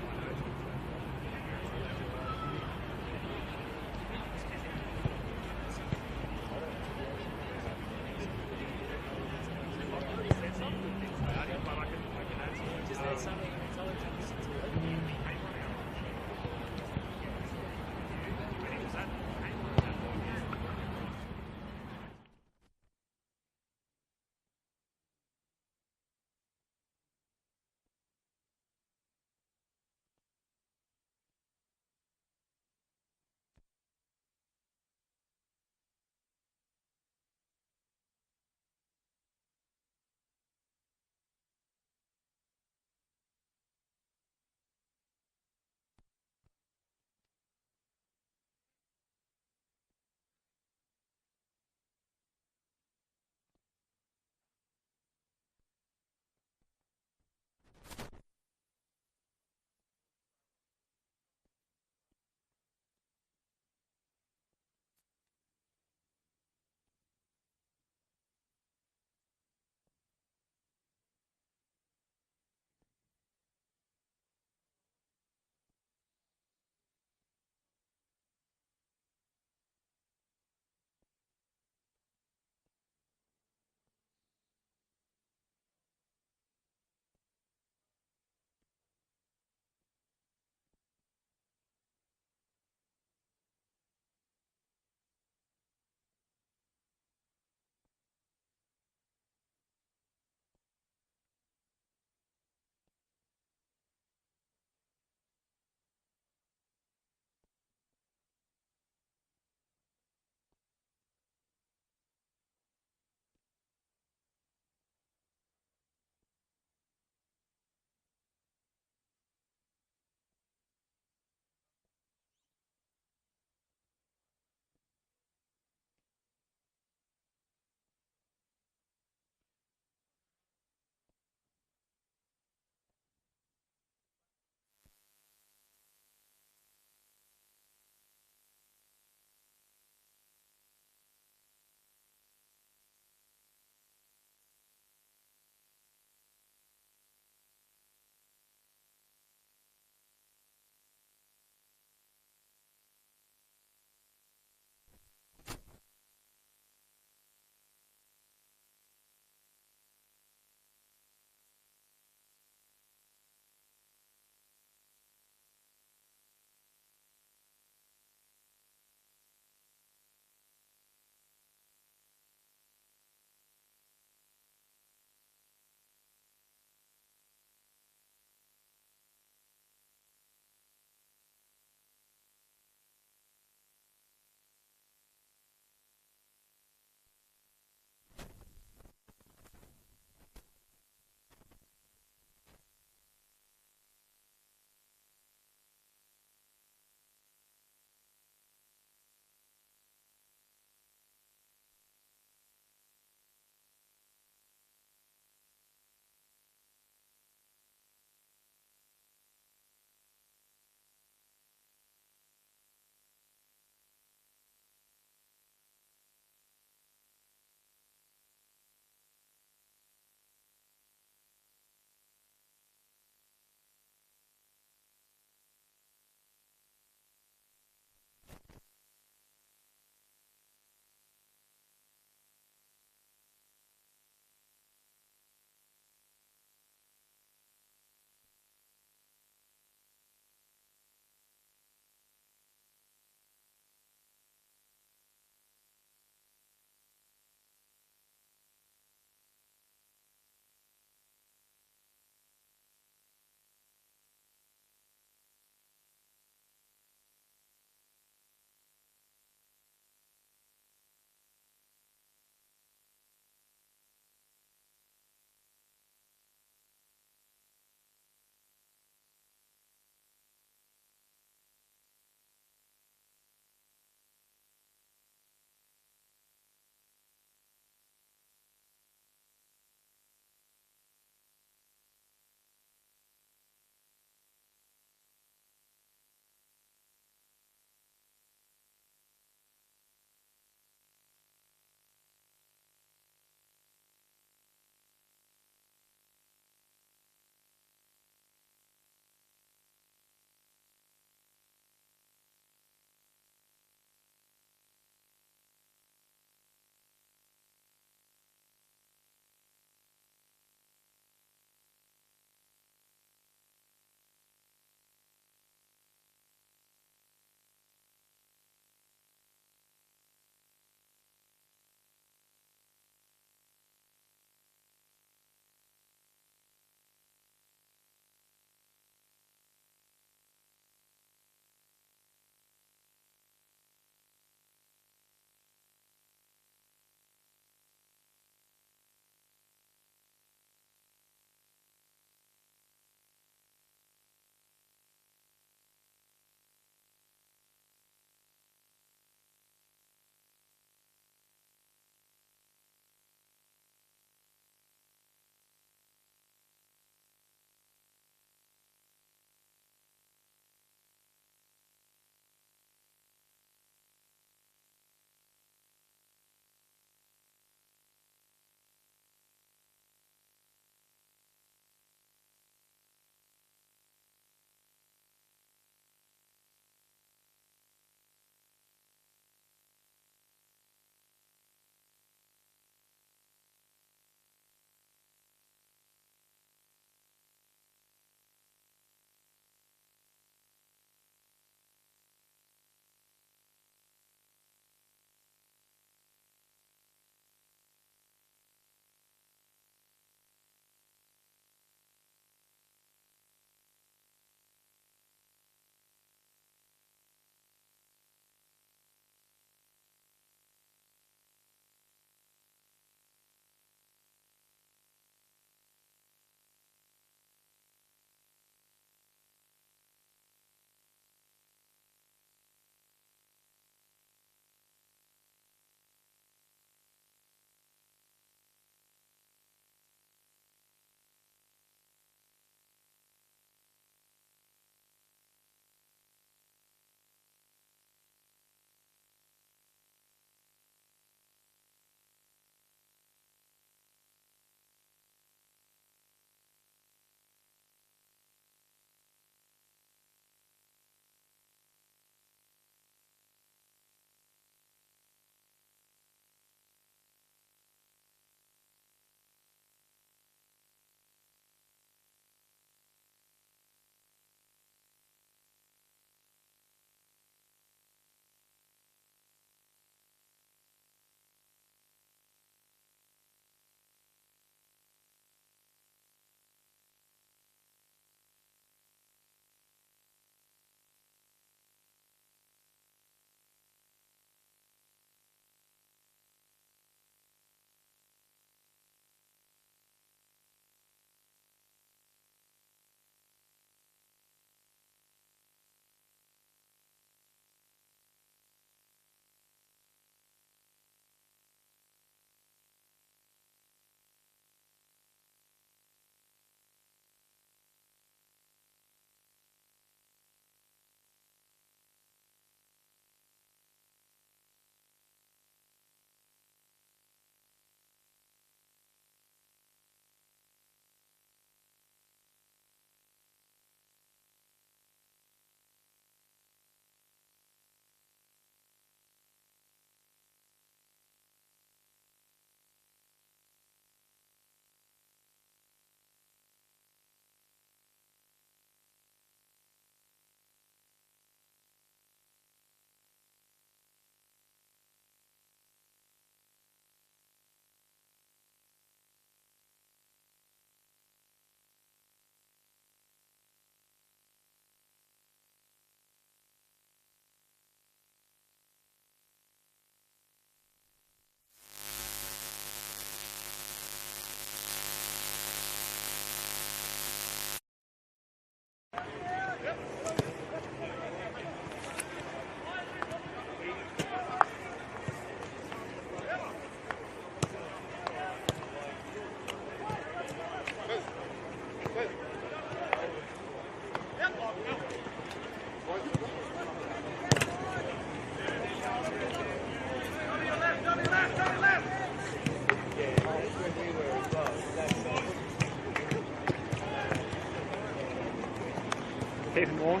S2: More.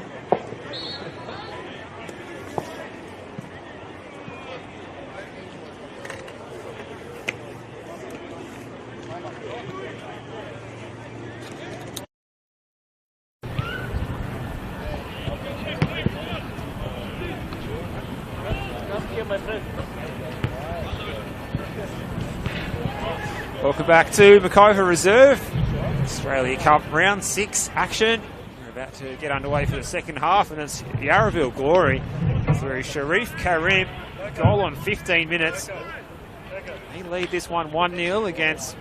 S1: Welcome back to Makova Reserve. Australia Cup round 6 action. We're about to get underway for the second half, and it's Yarraville Glory through Sharif Karim. Goal on 15 minutes. They lead this one 1-0 against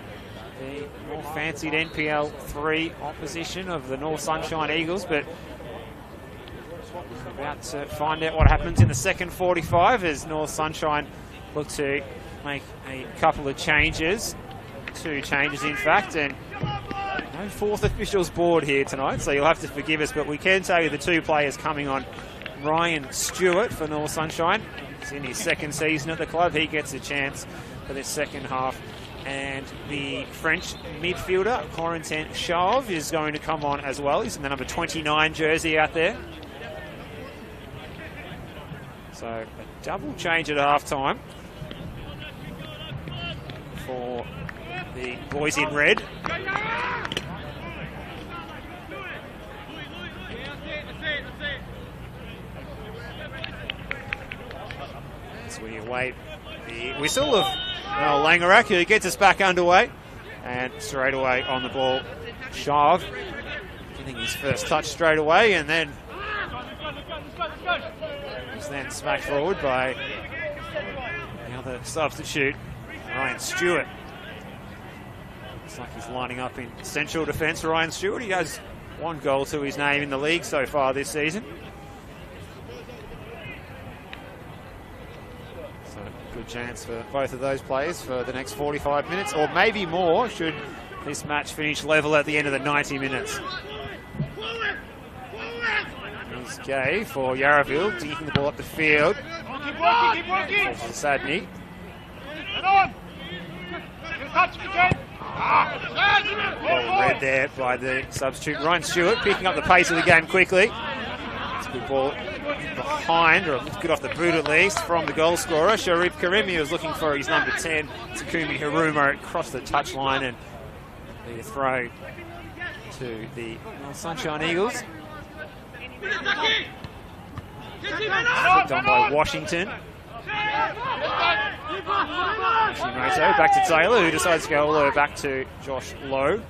S1: the more fancied NPL 3 opposition of the North Sunshine Eagles, but we're about to find out what happens in the second 45 as North Sunshine look to make a couple of changes. 2 changes in fact, and no fourth officials board here tonight, so you'll have to forgive us, but we can tell you the 2 players coming on. Ryan Stewart for North Sunshine. He's in his second season at the club. He gets a chance for this second half. And the French midfielder, Corentin Chauve, is going to come on as well. He's in the number 29 jersey out there. So a double change at half-time for the boys in red. As we await the whistle of Langerak, who gets us back underway. And straight away on the ball, Chauve getting his first touch straight away, and then he's then smacked forward by the other substitute, Ryan Stewart. Looks like he's lining up in central defence. Ryan Stewart, he has 1 goal to his name in the league so far this season. So good chance for both of those players for the next 45 minutes, or maybe more should this match finish level at the end of the 90 minutes. Here's Gay for Yarraville, dinking the ball up the field. Sadney. Ball read there by the substitute. Ryan Stewart picking up the pace of the game quickly. It's a good ball behind, or good off the boot at least, from the goal scorer. Sharif Karim, he was looking for his number 10, Takumi Hiruma, across the touchline, and the throw to the North Sunshine Eagles. Flicked on by Washington. Hashimoto back to Taylor, who decides to go all the way back to Josh Lowe.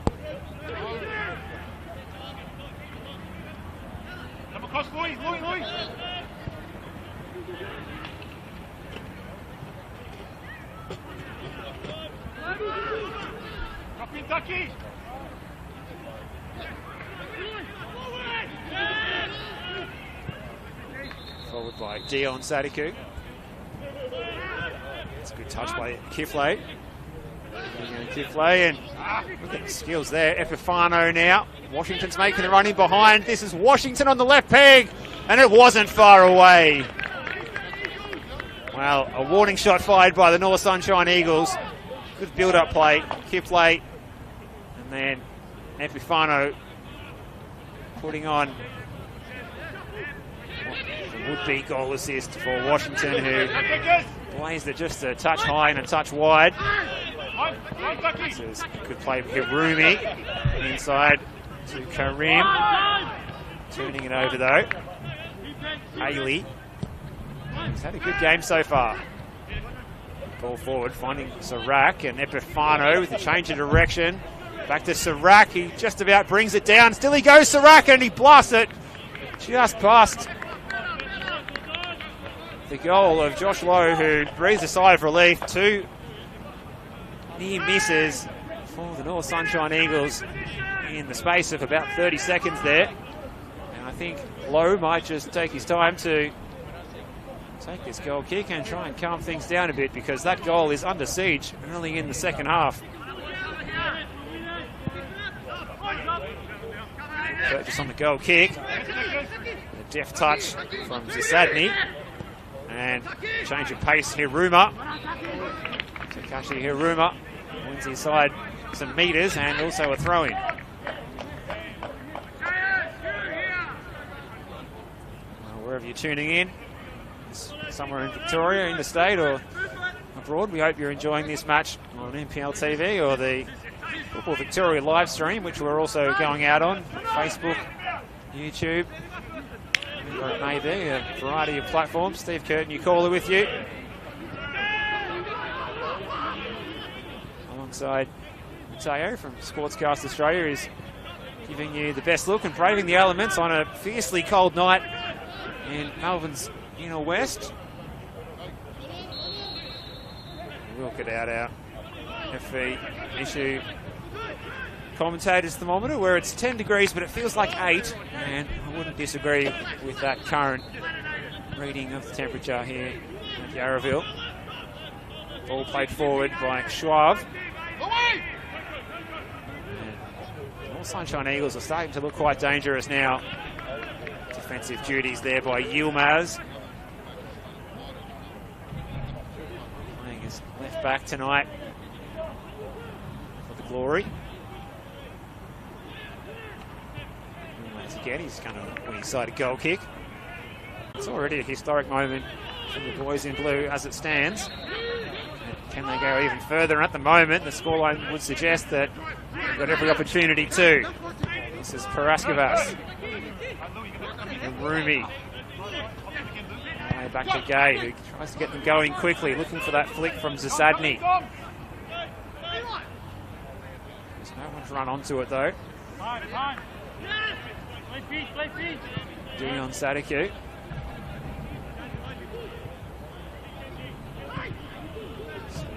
S1: Forward by Dion Sadiku. It's a good touch by Kiflay. Kiflay, and look at the skills there. Epifano now. Washington's making the run in behind. This is Washington on the left peg, and it wasn't far away. Well, a warning shot fired by the North Sunshine Eagles. Good build-up play. Kiflay, and then Epifano putting on the would-be goal assist for Washington, who blazed it just a touch high and a touch wide. This is good play for Hirumi. Inside to Karim. Turning it over though. Haley. He's had a good game so far. Ball forward, finding Sirac, and Epifano with a change of direction. Back to Sirac. He just about brings it down. Still he goes, Sirac, and he blasts it just past the goal of Josh Lowe, who breathes a sigh of relief. 2 near misses for the North Sunshine Eagles in the space of about 30 seconds there. And I think Lowe might just take his time to take this goal kick and try and calm things down a bit, because that goal is under siege early in the second half. Purchase on the goal kick. A deft touch from Zasadny. And change of pace, Hiruma. Takashi Hiruma wins inside some metres, and also a throw-in. wherever you're tuning in, somewhere in Victoria, interstate or abroad, we hope you're enjoying this match on NPL TV or the Football Victoria live stream, which we're also going out on Facebook, YouTube, whatever it may be, a variety of platforms. Steve Curtin, you caller with you. Alongside Mateo from Sportscast Australia is giving you the best look and braving the elements on a fiercely cold night in Melbourne's inner west. We'll get out our FV issue commentator's thermometer where it's 10 degrees but it feels like 8, and I wouldn't disagree with that current reading of the temperature here at Yarraville. Ball played forward by Schwab. All Sunshine Eagles are starting to look quite dangerous now. Defensive duties there by Yilmaz. Playing his left back tonight for the Glory. Yilmaz again, he's going to win side a goal kick. It's already a historic moment for the boys in blue as it stands. Can they go even further? At the moment, the scoreline would suggest that they've got every opportunity to. This is Paraskevas. And Rumi. Way back to Gay, who tries to get them going quickly, looking for that flick from Zasadny. There's no one to run onto it, though. Dion Sadiku.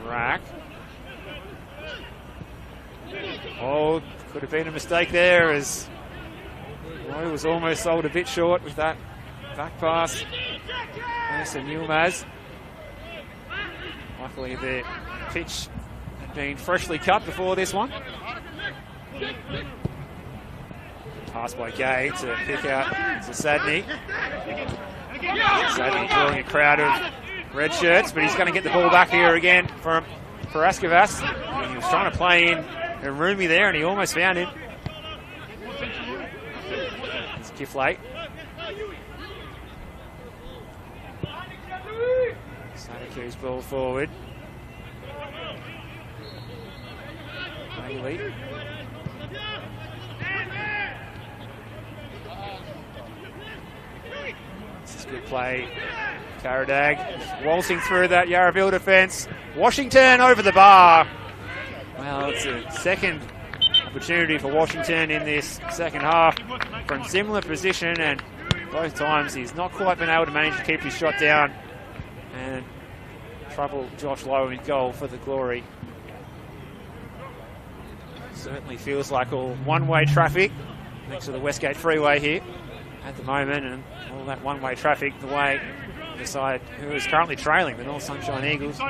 S1: Rack. Oh, could have been a mistake there as Roy was almost sold a bit short with that back pass. Mason Yilmaz. Luckily the pitch had been freshly cut before this one. Pass by Gay to pick out Zasadny. Zasadny drawing a crowd of red shirts, but he's going to get the ball back here again from Paraskevas. He was trying to play in Rumi there, and he almost found him. It's Kiflate. Sadiku's ball forward. Bailey. This is good play. Karadag waltzing through that Yarraville defence. Washington over the bar. Well, it's a second opportunity for Washington in this second half from similar position, and both times he's not quite been able to manage to keep his shot down and trouble Josh Lowe in goal for the Glory. Certainly feels like all one-way traffic next to the Westgate Freeway here at the moment, and all that one-way traffic the way the side who is currently trailing, the North Sunshine Eagles. Go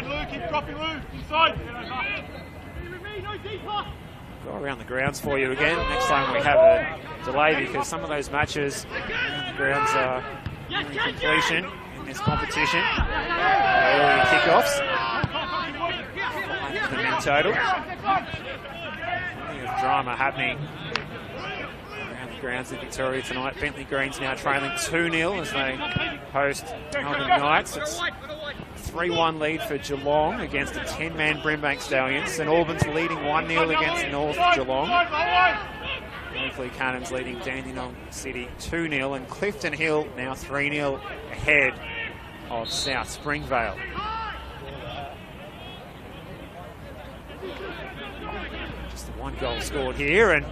S1: around the grounds for you again next time we have a delay, because some of those matches around the grounds are nearing completion in this competition. Early kickoffs. 5 in total. Plenty of drama happening around the grounds in Victoria tonight. Bentley Green's now trailing 2-0 as they host Melbourne Knights. It's 3-1 lead for Geelong against a 10-man Brimbank Stallions. St Albans leading 1-0 against North Geelong. Oakley Cannons leading Dandenong City 2-0, and Clifton Hill now 3-0 ahead of South Springvale. Just the 1 goal scored here, and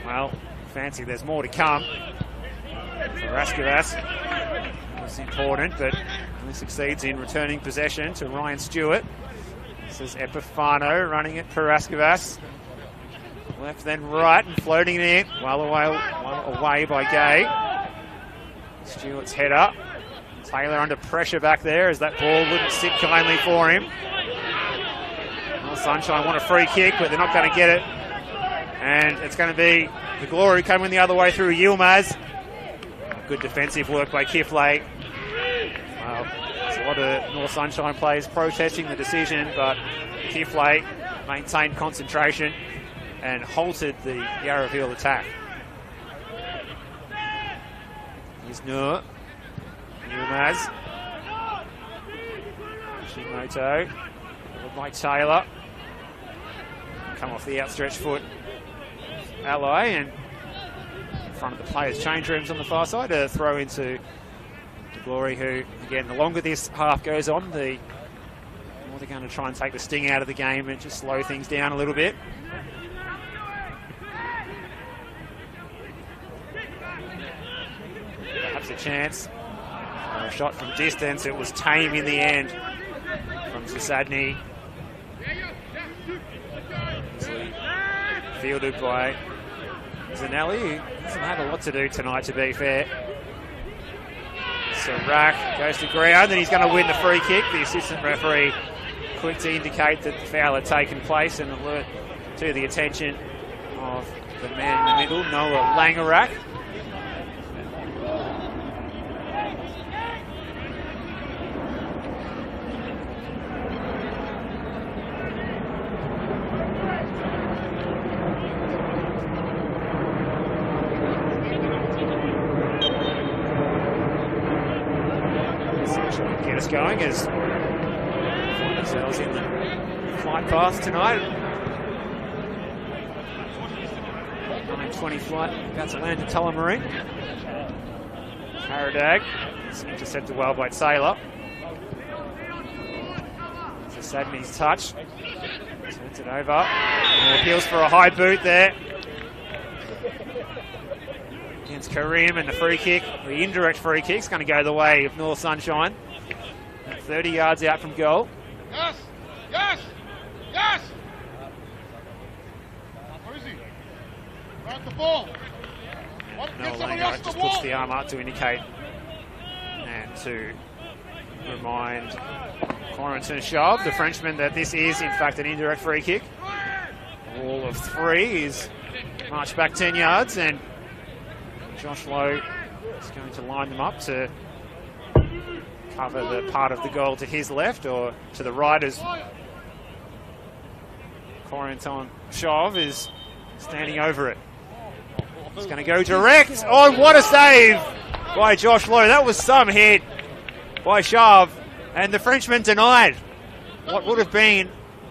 S1: well, fancy there's more to come. For Raskavas, it's important, but he succeeds in returning possession to Ryan Stewart. This is Epifano running it for Raskavas. Left then right and floating it in. Well away by Gay. Stewart's header. Taylor under pressure back there as that ball wouldn't sit kindly for him. Well, Sunshine want a free kick, but they're not going to get it. And it's going to be the Glory coming the other way through Yilmaz. Good defensive work by Kiflate. Well, there's a lot of North Sunshine players protesting the decision, but Kiflate maintained concentration and halted the Yarraville attack. Here's Noor. Yilmaz. Shimoto. Followed by Taylor. Come off the outstretched foot. Ally, and in front of the players' change rooms on the far side, a throw into the Glory, who, again, the longer this half goes on, the more they're going to try and take the sting out of the game and just slow things down a little bit. Perhaps a chance for a shot from distance. It was tame in the end from Zasadny. Fielded by Zanelli, who hasn't had a lot to do tonight, to be fair. Serac goes to ground, and he's going to win the free kick. The assistant referee quick to indicate that the foul had taken place and alert to the attention of the man in the middle, Noah Langerak. Get us going as we find ourselves in the flight path tonight. 9:20 flight about to land at Tullamarine. Paradag is intercepted well by Taylor. Zasadny's touch. Turns it over. And appeals for a high boot there against Karim, and the free kick, the indirect free kick, is going to go the way of North Sunshine. 30 yards out from goal.
S3: Yes! Yes! Yes! Where is he? Right the ball.
S1: Noah Langerak just puts the arm up to indicate and to remind Quarrenton Shove, the Frenchman, that this is in fact an indirect free kick. A wall of 3 is marched back 10 yards, and Josh Lowe is going to line them up to cover the part of the goal to his left, or to the right, as Quarrenton Shove is standing over it. He's going to go direct. Oh, what a save by Josh Lowe. That was some hit by Shove, and the Frenchman denied what would have been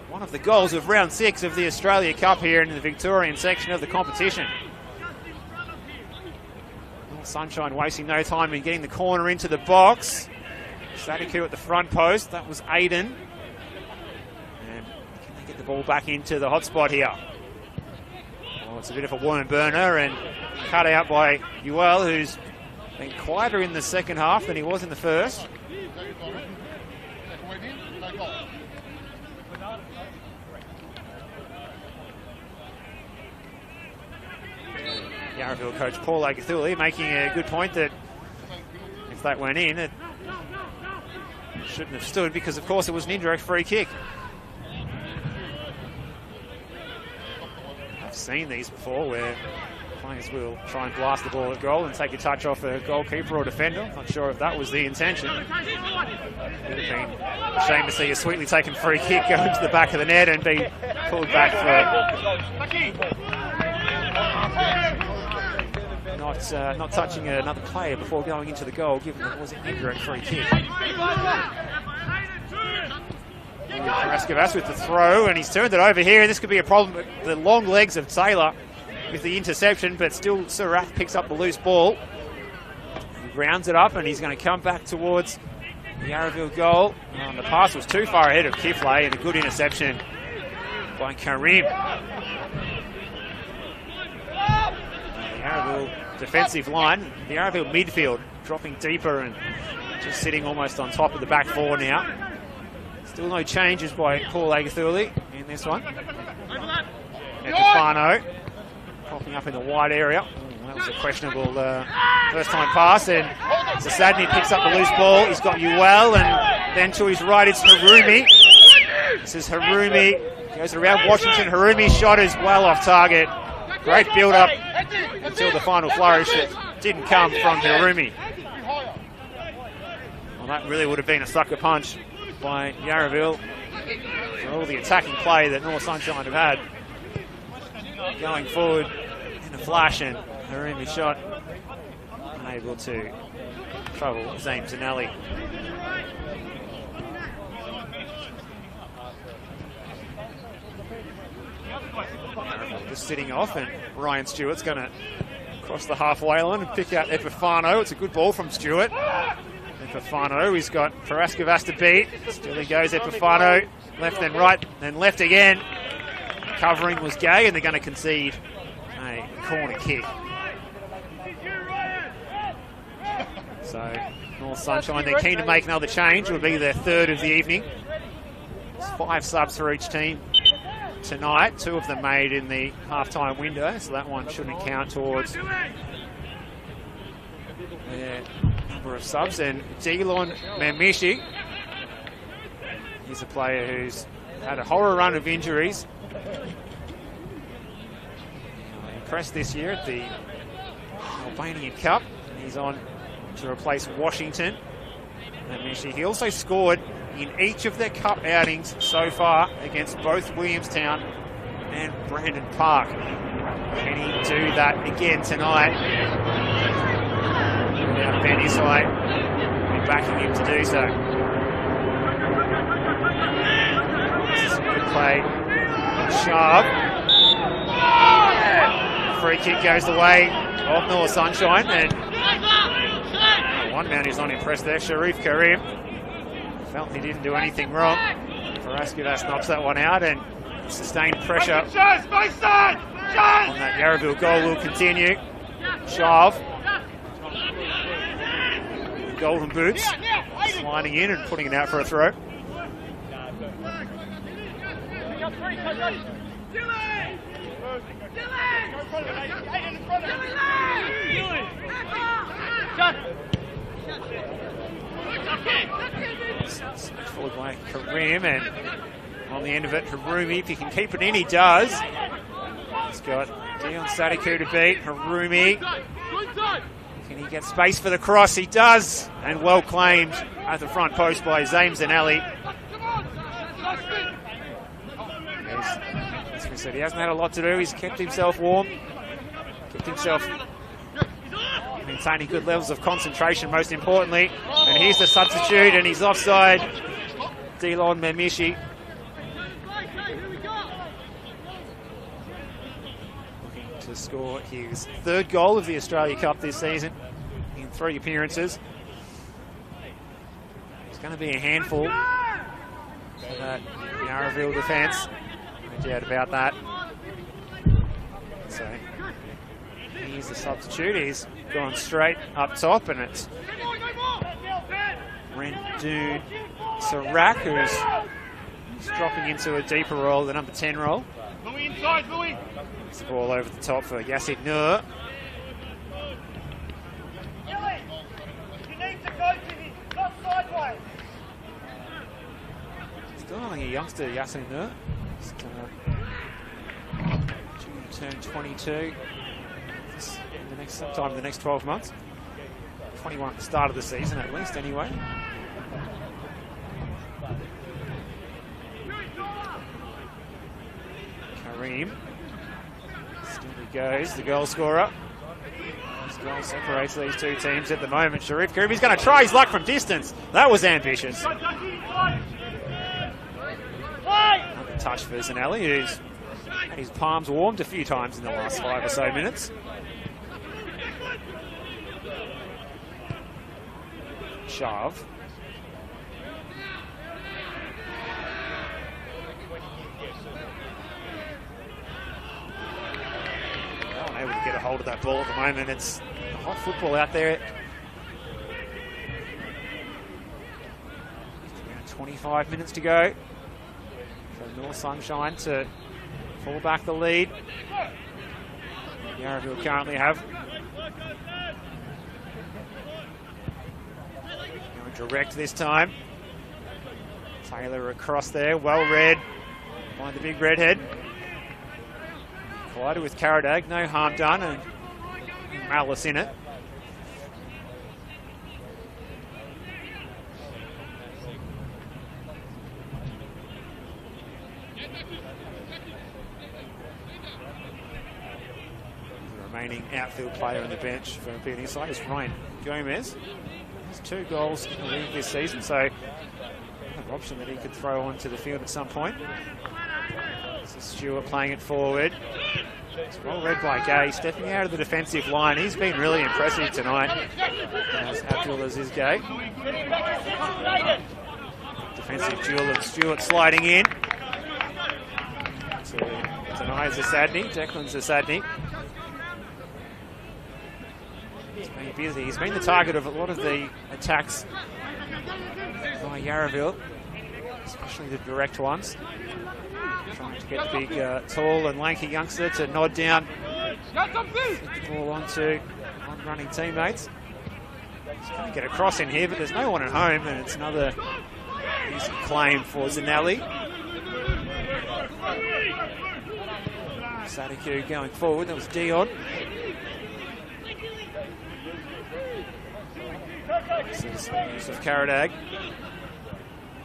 S1: one of the goals of round 6 of the Australia Cup here in the Victorian section of the competition. Sunshine wasting no time in getting the corner into the box. Sadiku at the front post. That was Aiden. And can they get the ball back into the hotspot here? Oh, it's a bit of a worm burner, and cut out by Uel, who's been quieter in the second half than he was in the first. Yarraville coach Paul Agathuli making a good point that if that went in, it shouldn't have stood, because of course it was an indirect free kick. I've seen these before where players will try and blast the ball at goal and take a touch off a goalkeeper or defender. Not sure if that was the intention. It would have been a shame to see a sweetly taken free kick go into the back of the net and be pulled back for not touching another player before going into the goal, given that it was an indirect free kick. Carrascovas with the throw, and he's turned it over here. This could be a problem with the long legs of Taylor with the interception, but still Serath picks up the loose ball. He rounds it up, and he's going to come back towards the Yarraville goal. The pass was too far ahead of Kiflay, and a good interception by Karim. The Yarraville defensive line, the Yarraville midfield dropping deeper and just sitting almost on top of the back four now. Still no changes by Paul Agathuli in this one. Epifano popping up in the wide area. That was a questionable first time pass, and Zasadny picks up the loose ball. He's got Uel, and then to his right it's Harumi. This is Harumi, goes around Washington. Harumi's shot is well off target. Great build-up until the final flourish that didn't come from Harumi. Well, that really would have been a sucker punch by Yarraville for all the attacking play that North Sunshine have had going forward in a flash, and Harumi's shot unable to trouble, Zames and Ali. Just sitting off, and Ryan Stewart's going to cross the halfway line and pick out Epifano. It's a good ball from Stewart. Epifano, he's got Paraskevas to beat. Still he goes, Epifano, left then right, then left again. Covering was Gay, and they're going to concede a corner kick. So, North Sunshine, they're keen to make another change. It will be their third of the evening. There's 5 subs for each team tonight. 2 of them made in the half-time window, so that one shouldn't count towards their number of subs. And Delon Memishi, he's a player who's had a horror run of injuries. Impressed this year at the Albanian Cup. He's on to replace Washington. Memishi, he also scored in each of their cup outings so far against both Williamstown and Brandon Park. Can he do that again tonight? Now Ben Isai will be backing him to do so. This is a good play. Sharp. Free kick goes the way of North Sunshine, and one man who's not impressed there, Sharif Karim. Felt he didn't do anything wrong. Paraskevas knocks that one out, and sustained pressure on that Yarraville goal will continue. Shav, golden boots, sliding in and putting it out for a throw. Forward by Karim, and on the end of it, Harumi, if he can keep it in, he does. He's got Dion Sadiku to beat. Harumi, can he get space for the cross? He does, and well claimed at the front post by Zames and Ali. As we said, he hasn't had a lot to do. He's kept himself warm, kept himself maintaining good levels of concentration, most importantly. And here's the substitute, and he's offside. Delon Memishi. Looking to score his 3rd goal of the Australia Cup this season in 3 appearances. It's going to be a handful for that Yarraville defence. No doubt about that. So here's the substitute. He's gone straight up top, and it's Rendoon Sarak who's dropping into a deeper role, the number 10 role. It's the ball over the top for Yassid Nur. Still only a youngster, Yassid Nur. Turn 22 sometime in the next 12 months. 21 at the start of the season, at least, anyway. Karim. Still he goes, the goal scorer. His goal separates these 2 teams at the moment. Sharif Karim, he's going to try his luck from distance. That was ambitious. Another touch for Zanelli, who's had his palms warmed a few times in the last 5 or so minutes. Shav. Unable to get a hold of that ball at the moment. It's hot football out there. 25 minutes to go for North Sunshine to fall back the lead. Yarraville currently have. Going direct this time. Taylor across there, well read by the big redhead. Collided with Karadag, no harm done, and malice in it. The remaining outfield player on the bench for Penisai is Ryan Gomez. He's 2 goals in the league this season, so an option that he could throw onto the field at some point. This is Stewart playing it forward. It's well read by Gay, stepping out of the defensive line. He's been really impressive tonight, as Abdul as is Gay. Defensive duel of Stewart sliding in. Tonight Zasadny, Declan Zasadny. He's been busy. He's been the target of a lot of the attacks by Yarraville, especially the direct ones. Trying to get the big, tall and lanky youngster to nod down, get the ball onto on-running teammates. He's going to get across in here, but there's no one at home, and it's another easy claim for Zanelli. Sadiku going forward. That was Dion. This is Yusuf Karadag.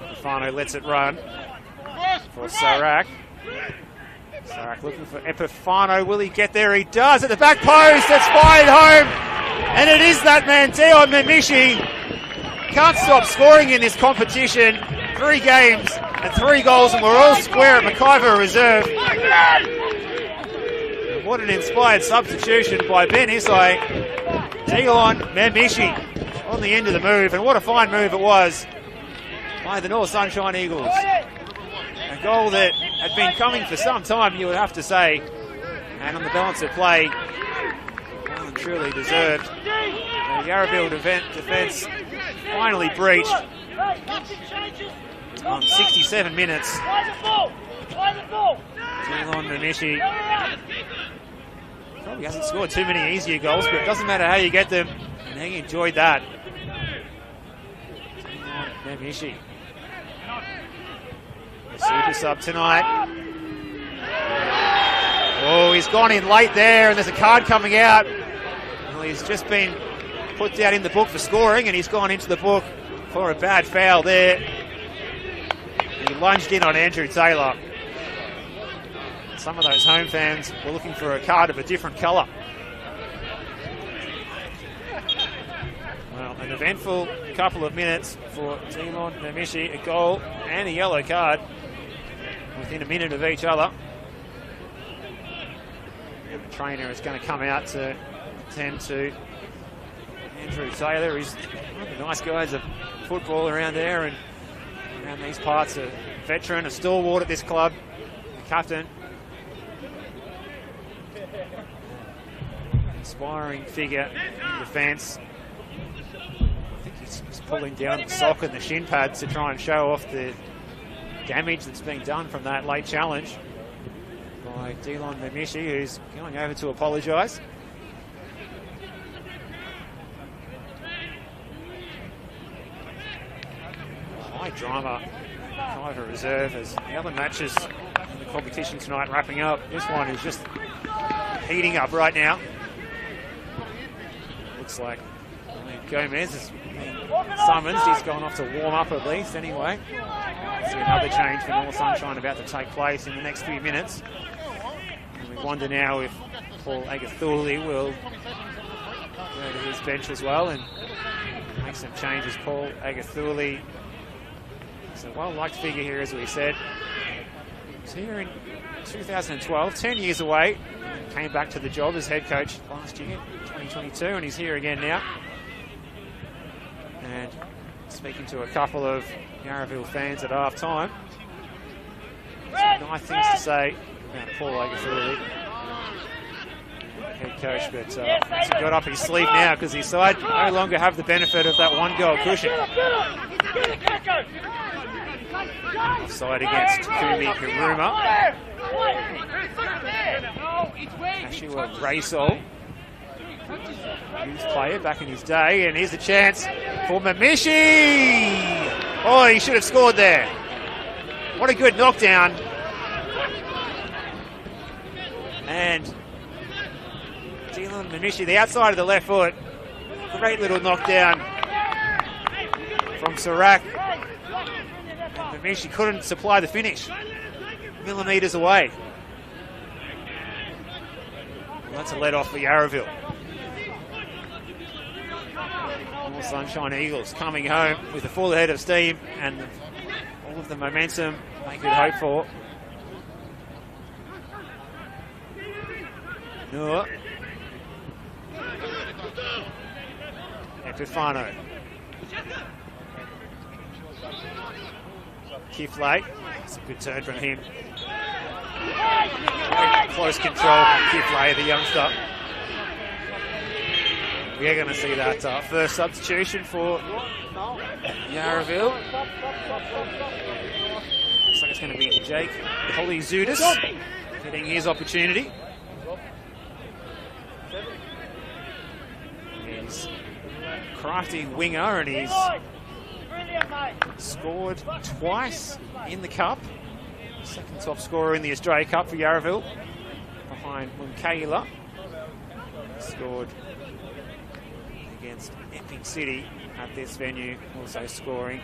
S1: Epifano lets it run for Sarak. Sarak looking for Epifano. Will he get there? He does at the back post. It's fired home. And it is that man, Dion Memishi. Can't stop scoring in this competition. 3 games and 3 goals, and we're all square at McIver Reserve. And what an inspired substitution by Ben Isai. Dion Memishi on the end of the move, and what a fine move it was by the North Sunshine Eagles. A goal that had been coming for some time, you would have to say, and on the balance of play, well and truly deserved. The Yarraville defence finally breached on 67 minutes. Dion Memishi probably hasn't scored too many easier goals, but it doesn't matter how you get them, and he enjoyed that. Memishi. Super sub tonight. Oh, he's gone in late there, and there's a card coming out. Well, he's just been put down in the book for scoring, and he's gone into the book for a bad foul there. He lunged in on Andrew Taylor. Some of those home fans were looking for a card of a different colour. Well, an eventful couple of minutes for Dion Memishi. A goal and a yellow card within a minute of each other. And the trainer is going to come out to attend to Andrew Taylor. He's one of the nice guys of football around there and around these parts. A veteran, a stalwart at this club, a captain. Inspiring figure in defence. I think he's pulling down the sock and the shin pads to try and show off the damage that's been done from that late challenge by Dion Memishi, who's going over to apologise. High drama, McIver Reserve, as the other matches in the competition tonight wrapping up. This one is just heating up right now. Looks like Gomez has been summoned. He's gone off to warm up at least anyway. See another change for North Sunshine about to take place in the next few minutes. And we wonder now if Paul Agathuli will go to his bench as well and make some changes. Paul Agathuli is a well-liked figure here, as we said. He's here in 2012, 10 years away. Came back to the job as head coach last year, 2022, and he's here again now. And speaking to a couple of Yarraville fans at half time, some nice things to say about Paul Agathuli, head coach, but he's got up his sleeve now because his side no longer have the benefit of that 1-goal cushion. Offside against Kumi Hiruma. Ashua Raysol, youth player back in his day, and here's the chance for Memishi. Oh, he should have scored there. What a good knockdown. And Dion Memishi, the outside of the left foot. Great little knockdown from Sarak. And Memishi couldn't supply the finish. Millimetres away. Well, that's a let off for Yarraville. North Sunshine Eagles coming home with a full head of steam and all of the momentum they could hope for. Noor. Epifano. Kiflay. It's a good turn from him. Close control from Kiflay, the youngster. We're going to see that first substitution for Yarraville. Looks like it's going to be Jake Polyzoudis getting his opportunity. He's a crafty winger and he's scored twice in the Cup. Second top scorer in the Australia Cup for Yarraville, behind Munkayla. Scored against Epping City at this venue, also scoring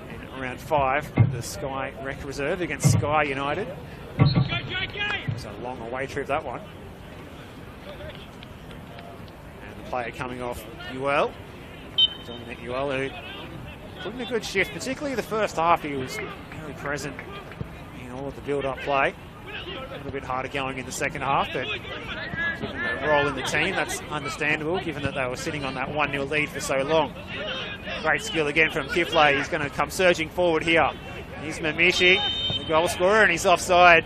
S1: in round 5 of the Sky Rec Reserve against Sky United. It was a long away trip, that one. And the player coming off, Uel, Dominic Uel, who put in a good shift, particularly the first half. He was really present in all of the build-up play. A little bit harder going in the second half, but given the role in the team, that's understandable, given that they were sitting on that 1-0 lead for so long. Great skill again from Kiflay. He's going to come surging forward here. Here's Mamishi, the goal scorer, and he's offside.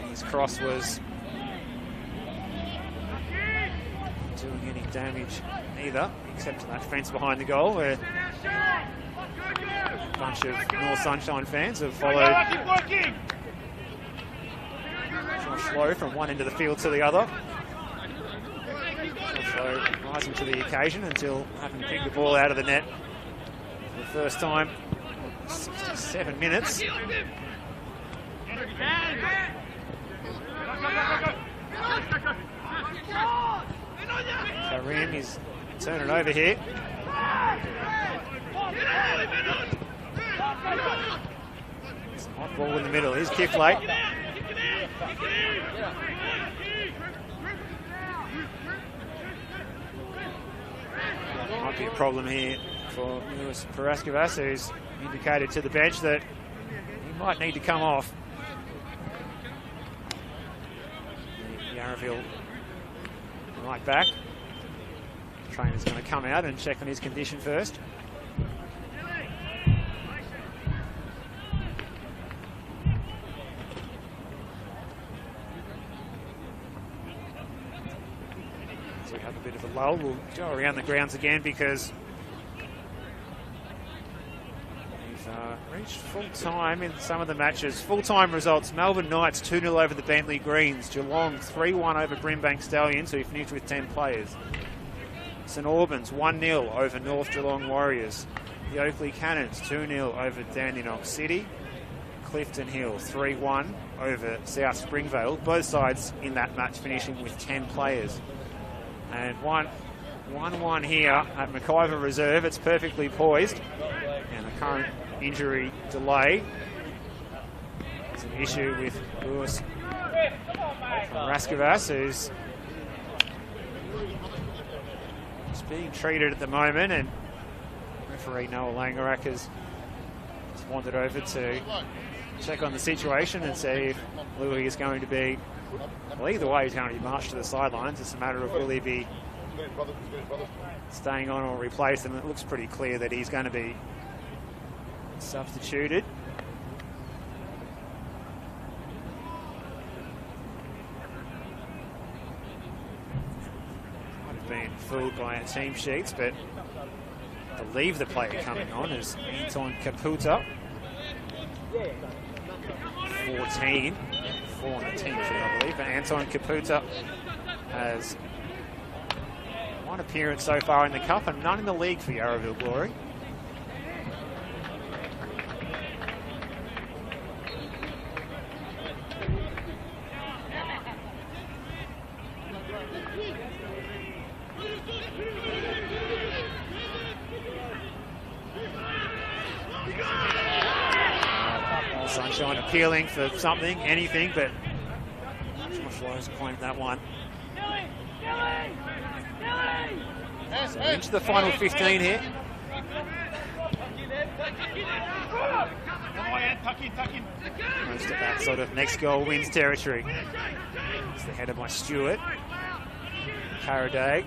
S1: His cross was not doing any damage either, except to that fence behind the goal, where a bunch of North Sunshine fans have followed Josh Lowe from one end of the field to the other. Josh Lowe rising to the occasion until having picked the ball out of the net for the first time in 67 minutes. Karim is turning over here. It's a hot ball in the middle. Here's Kiflay. Might be a problem here for Lewis Paraskevas, who's indicated to the bench that he might need to come off. Yarraville right back. The trainer's going to come out and check on his condition first. So we have a bit of a lull. We'll go around the grounds again because we've reached full time in some of the matches. Full time results: Melbourne Knights 2-0 over the Bentley Greens. Geelong 3-1 over Brimbank Stallions, who finished with 10 players. St Albans 1-0 over North Geelong Warriors. The Oakley Cannons 2-0 over Dandenong City. Clifton Hill 3-1 over South Springvale. Both sides in that match finishing with 10 players. And 1-1 here at McIver Reserve. It's perfectly poised. And the current injury delay is an issue with Lewis Paraskevas, who's being treated at the moment, and referee Noah Langerak has wandered over to check on the situation and see if Louis is going to be, well, either way he's going to be marched to the sidelines. It's a matter of will he be staying on or replaced, and it looks pretty clear that he's going to be substituted. Been fooled by our team sheets, but I believe the player coming on is Anton Caputa. 14 on the team sheet, I believe, but Anton Caputa has one appearance so far in the Cup and none in the league for Yarraville Glory. Sunshine appealing for something, anything, but Josh Lowe's claimed that one. So into the final 15 here. Most of that sort of next goal wins territory. It's the header by Stewart. Carradag.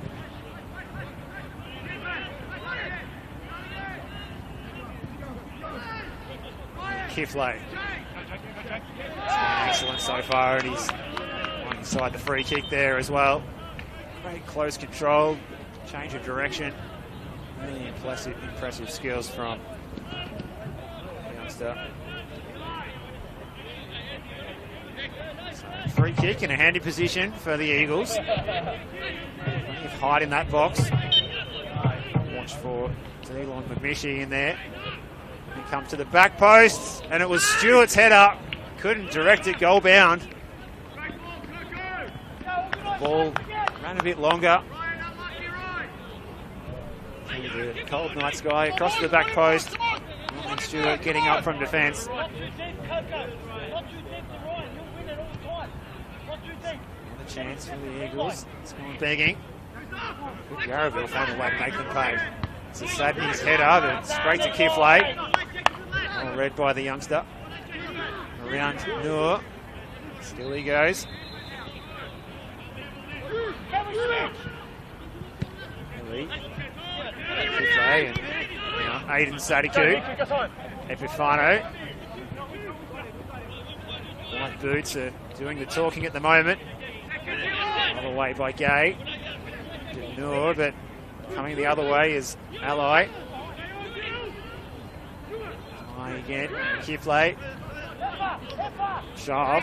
S1: Kiflay. Excellent so far, and he's inside the free kick there as well. Very close control, change of direction. Really impressive skills from the youngster. So, free kick in a handy position for the Eagles. Plenty of height in that box. Watch for Delon Mamishi in there. He comes to the back post, and it was Stewart's header. Couldn't direct it goal bound. The ball ran a bit longer. The cold night sky across the back post. And Stewart getting up from defence. Another chance for the Eagles. It's going begging. Good Yarraville found a way to make them pay. It's a Sadney's header, but straight to Kiflay. Well read by the youngster. Around Noor. Still he goes. Kiflay and Aiden Sadiku. Epifano. White boots are doing the talking at the moment. Other way by Gay. To Noor, but coming the other way is Ally. Again, Kiflay. Shav.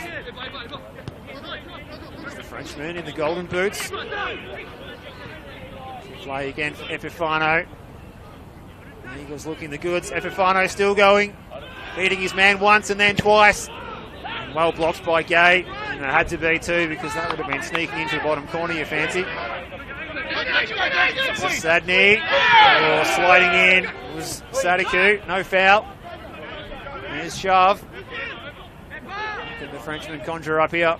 S1: The Frenchman in the golden boots. Kiflay again for Epifano. The Eagles looking the goods. Epifano still going. Beating his man once and then twice. And well blocked by Gay. And it had to be too, because that would have been sneaking into the bottom corner, you fancy. This is Sadney. Sliding in was Sadiku. No foul. There's Shav. Can the Frenchman conjure up here?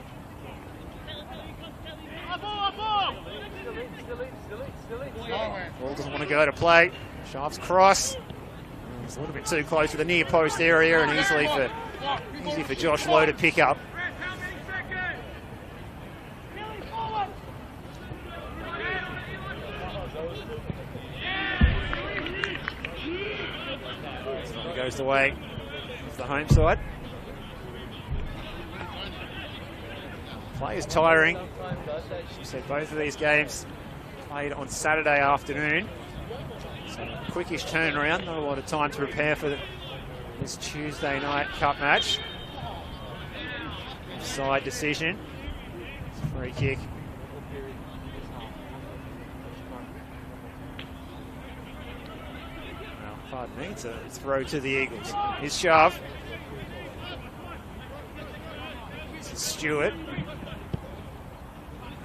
S1: Ball doesn't want to go to play. Shav's cross. It's a little bit too close to the near post area, and easy for Josh Lowe to pick up. So it goes the way of the home side. Play is tiring. As you said, both of these games played on Saturday afternoon. So quickish turnaround, not a lot of time to prepare for this Tuesday night cup match. Offside decision. Free kick. Well, pardon me, it's a throw to the Eagles. Here's Shav. This is Stewart.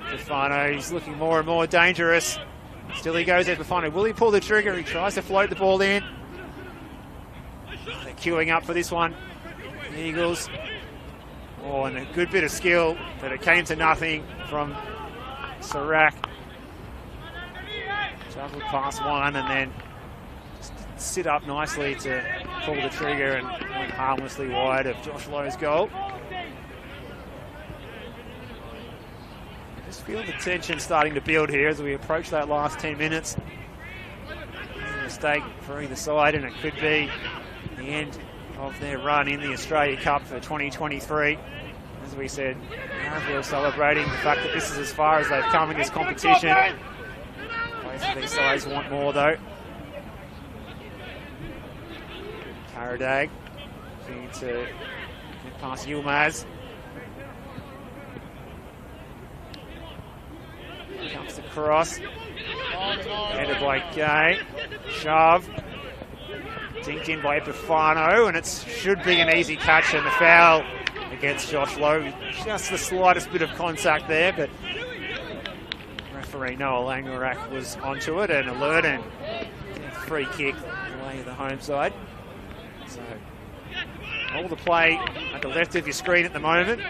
S1: Epifano, he's looking more and more dangerous. Still he goes, Epifano. Will he pull the trigger? He tries to float the ball in. They're queuing up for this one. The Eagles. Oh, and a good bit of skill, but it came to nothing from Sirac. Travelled past one and then just sit up nicely to pull the trigger and went harmlessly wide of Josh Lowe's goal. Just feel the tension starting to build here as we approach that last 10 minutes. A mistake for either side, and it could be the end of their run in the Australia Cup for 2023. As we said, Yarraville celebrating the fact that this is as far as they've come in this competition. Both of these sides want more though. Carradag looking to get past Yilmaz. Comes the cross. Headed by Gay. Shove. Dinked in by Epifano, and it should be an easy catch, and the foul against Josh Lowe. Just the slightest bit of contact there, but referee Noah Langerack was onto it and alert, and free kick away to the home side. So all the play at the left of your screen at the moment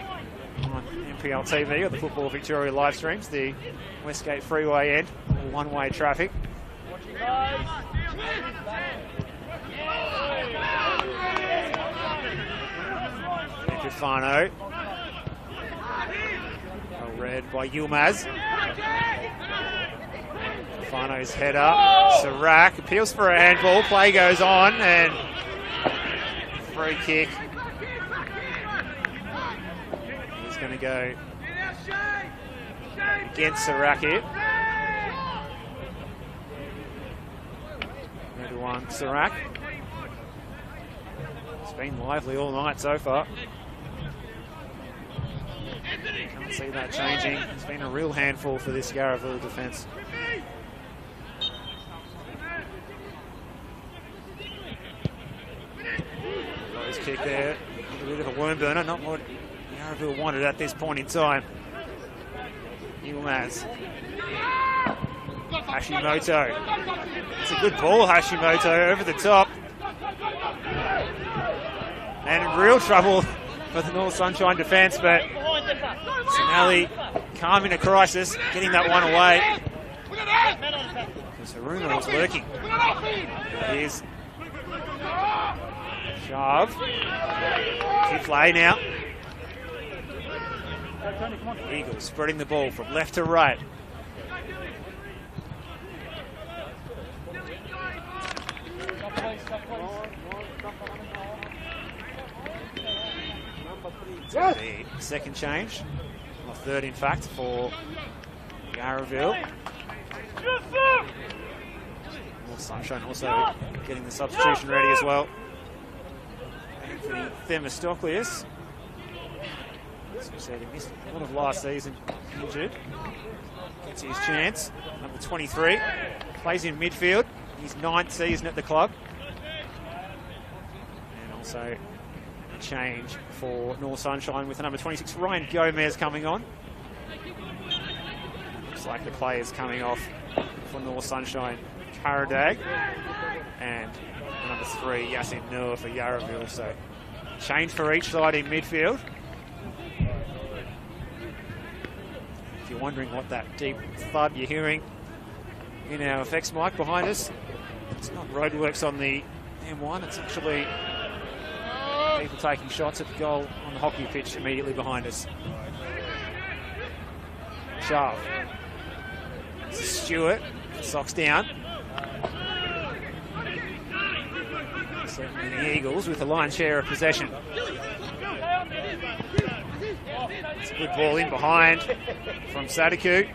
S1: on NPL TV or the Football Victoria live streams, the Westgate Freeway end, all one-way traffic. Epifano. Well read by Yilmaz. Epifano's header. Sirac appeals for a handball. Play goes on and free kick. He's going to go against Sirac here. One Sirac. It's been lively all night so far. Can't see that changing. It's been a real handful for this Yarraville defence. Close kick there. A bit of a worm burner, not what Yarraville wanted at this point in time. Yilmaz. Hashimoto. It's a good ball, Hashimoto, over the top. And in real trouble for the North Sunshine defence, but Sinelli calming a crisis, getting that one away. Because Haruna was lurking. Here's Shove. Kick play now. Eagles spreading the ball from left to right. The second change, or third in fact, for Yarraville. North Sunshine also getting the substitution ready as well. Anthony Themistocleus, as we said, he missed a lot of last season, injured. Gets his chance. Number 23, plays in midfield. His 9th season at the club. And also change for North Sunshine with the number 26, Ryan Gomez, coming on. Looks like the players coming off for North Sunshine, Karadag, and number 3, Yasin Noor for Yarraville. So change for each side in midfield. If you're wondering what that deep thud you're hearing in our effects mic behind us, it's not roadworks on the M1, it's actually people taking shots at the goal on the hockey pitch immediately behind us. Sharp. Stewart, socks down. Certainly the Eagles with the lion's share of possession. It's a good ball in behind from Sadaku.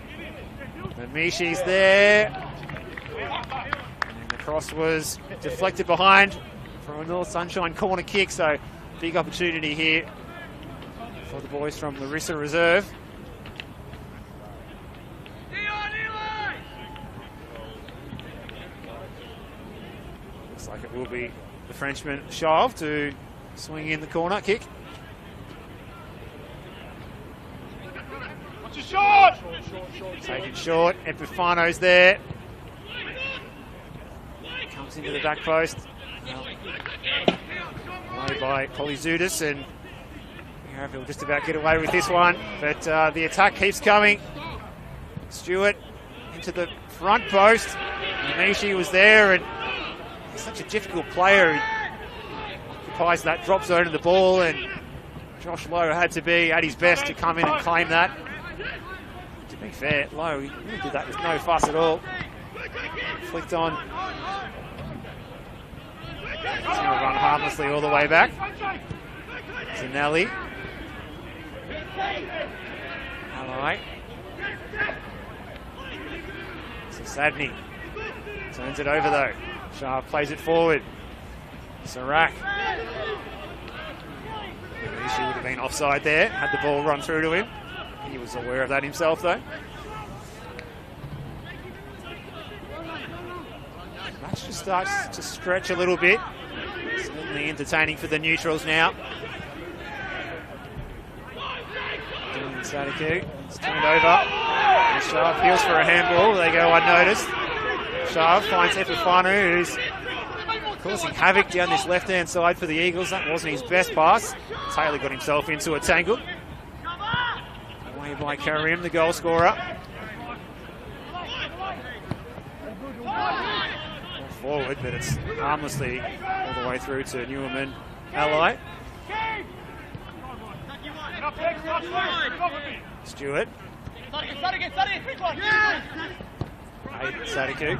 S1: Mishi's there. And the cross was deflected behind from a North Sunshine corner kick, so big opportunity here for the boys from Larissa Reserve. Looks like it will be the Frenchman Chauve to swing in the corner kick.
S3: What's your shot?
S1: Taken short, Epifano's there. Comes into the back post. Away by Polyzoudis, and Yarraville just about get away with this one, but the attack keeps coming. Stewart into the front post. Mishi was there, and he's such a difficult player. He occupies that drop zone of the ball, and Josh Lowe had to be at his best to come in and claim that. To be fair, Lowe, he really did that with no fuss at all. Flicked on. He's going to run harmlessly all the way back. Zanelli. Alright. So Sadney turns it over though. Sharp plays it forward. Sirac. He would have been offside there, had the ball run through to him. He was aware of that himself though. Match just starts to stretch a little bit. Certainly entertaining for the neutrals now. Sadaku, it's turned over. And Sharp appeals for a handball. They go unnoticed. Sharp finds Epifano, who's causing havoc down this left-hand side for the Eagles. That wasn't his best pass. Taylor got himself into a tangle. Away by Karim, the goal scorer. forward, but it's harmlessly all the way through to Newman Ally. Stewart. Aiden Sadiku.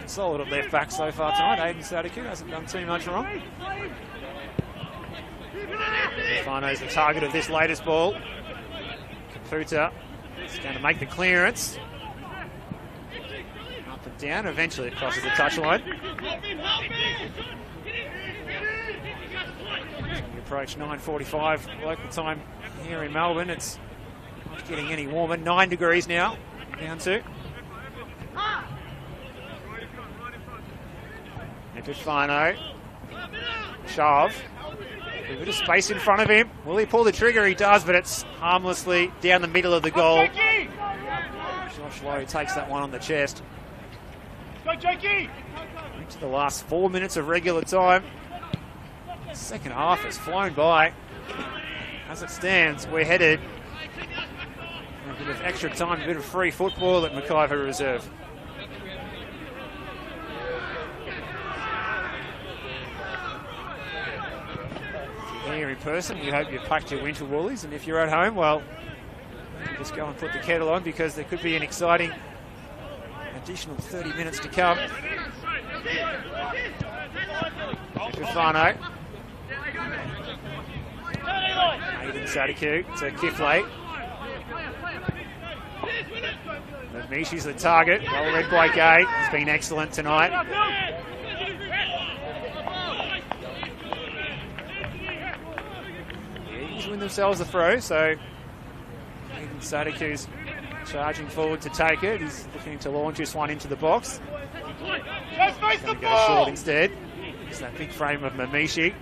S1: Solid at left back so far tonight. Aiden Sadiku hasn't done too much wrong. Fano's the target of this latest ball. Kaputa is going to make the clearance. Up and down. Eventually it crosses the touchline. We approach 9:45 local time here in Melbourne. It's not getting any warmer. 9 degrees now. Down to. Fano. Shove. A bit of space in front of him. Will he pull the trigger? He does, but it's harmlessly down the middle of the goal. Josh Lowe takes that one on the chest. Into the last 4 minutes of regular time. Second half has flown by. As it stands, we're headed for a bit of extra time, a bit of free football at McIver Reserve. Here in person, we hope you've packed your winter woolies, and if you're at home, well, just go and put the kettle on, because there could be an exciting additional 30 minutes to come. Fano. Aiden Sadiku to Kifley. Mishi's the target. Well read by Gay. He's been excellent tonight. Win themselves a throw, so Aiden Sadiku's charging forward to take it. He's looking to launch this one into the box. He's going to go short instead. It's that big frame of Mamishi.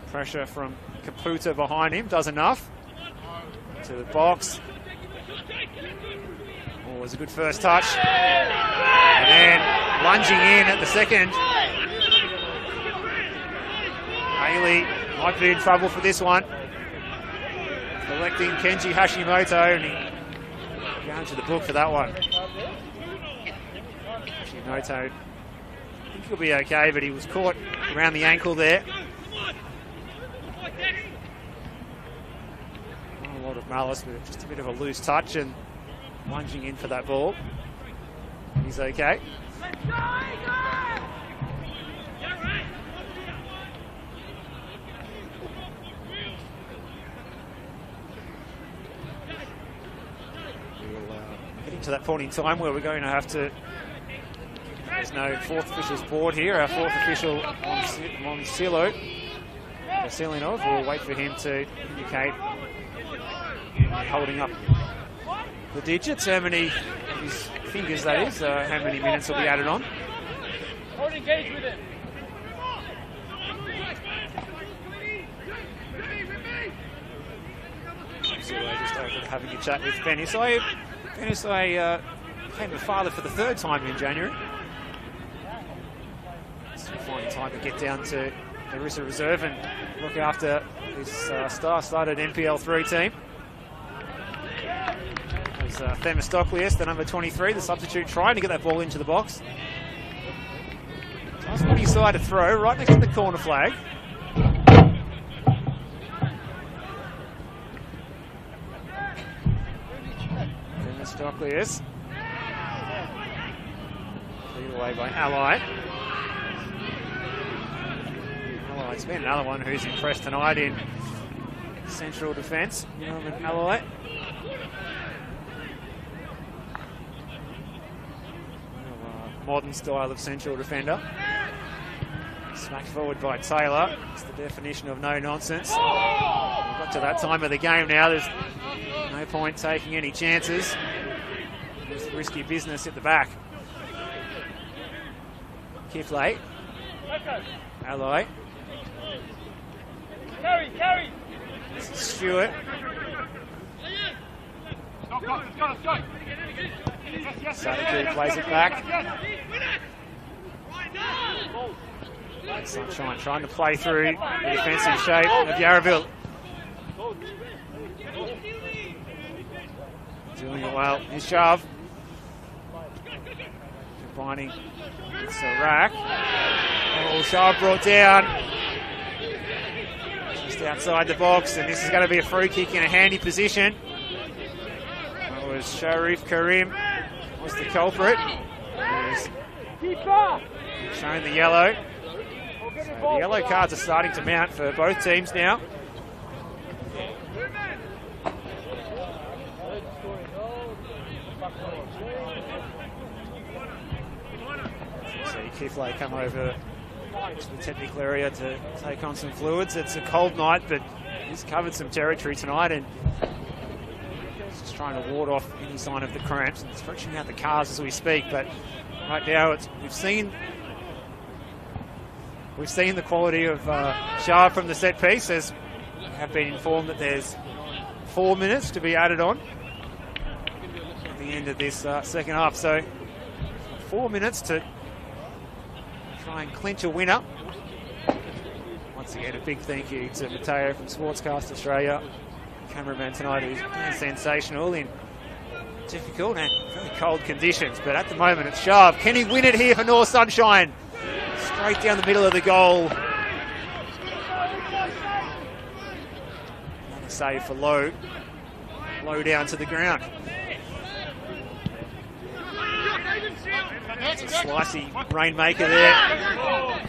S1: Pressure from Kaputa behind him does enough. To the box. Oh, it was a good first touch. And then lunging in at the second. Haley might be in trouble for this one. Selecting Kenji Hashimoto, and he going to the book for that one. Hashimoto, I think he'll be okay, but he was caught around the ankle there. Not a lot of malice, but just a bit of a loose touch, and lunging in for that ball. He's okay. To that point in time where we're going to have to, there's no fourth official's board here. Our fourth official, Monsilo Vassilinov, we'll wait for him to indicate, holding up the digits, how many of his fingers that is, how many minutes will be added on.
S4: Hold engage with it.
S1: So just over having a chat with Benny. So I became a father for the third time in January. Still finding time to get down to Marissa Reserve and look after this star-studded NPL 3 team. There's Themistocleus, the number 23, the substitute, trying to get that ball into the box. Nice one-sided throw right next to the corner flag. Themistocleus. Lead away by Ally. Ally's been another one who's impressed tonight in central defence. Ally. Modern style of central defender. Smacked forward by Taylor. It's the definition of no nonsense. We've got to that time of the game now. There's no point taking any chances. It's risky business at the back. Kifley. Ally.
S4: Carry.
S1: Stewart. Sadiku plays it back. Sunshine trying to play through the defensive shape of Yarraville. Doing it well. His shove. finding it's a rack. Oh, Sharp brought down. Just outside the box, and this is going to be a free kick in a handy position. That was Sharif Karim was the culprit. Showing the yellow. So the yellow cards are starting to mount for both teams now. See Kiflay come over to the technical area to take on some fluids. It's a cold night, but he's covered some territory tonight and just trying to ward off any sign of the cramps and stretching out the calves as we speak. But right now, we've seen the quality of Shah from the set piece, as we have been informed that there's 4 minutes to be added on at the end of this second half. So 4 minutes to try and clinch a winner. Once again, a big thank you to Matteo from Sportscast Australia, cameraman tonight, who's been sensational in difficult and very cold conditions. But at the moment, it's Shav. Can he win it here for North Sunshine? Straight down the middle of the goal. Another save for Low. Low down to the ground. It's a slicey rainmaker there.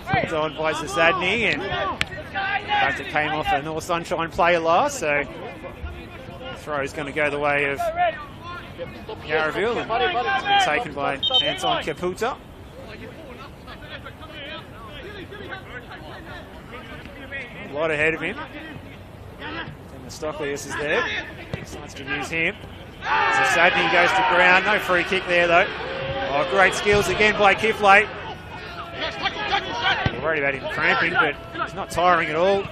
S1: Flipped on by Zasadny, and in fact it came off a North Sunshine player last, so the throw is going to go the way of Yarraville and it's been taken by Anton Caputa. A lot ahead of him. And the Stocklius is there. Decides to use him. Zasadny goes to ground. No free kick there though. Oh, great skills again by Kiflay. We're worried about him cramping, but he's not tiring at all.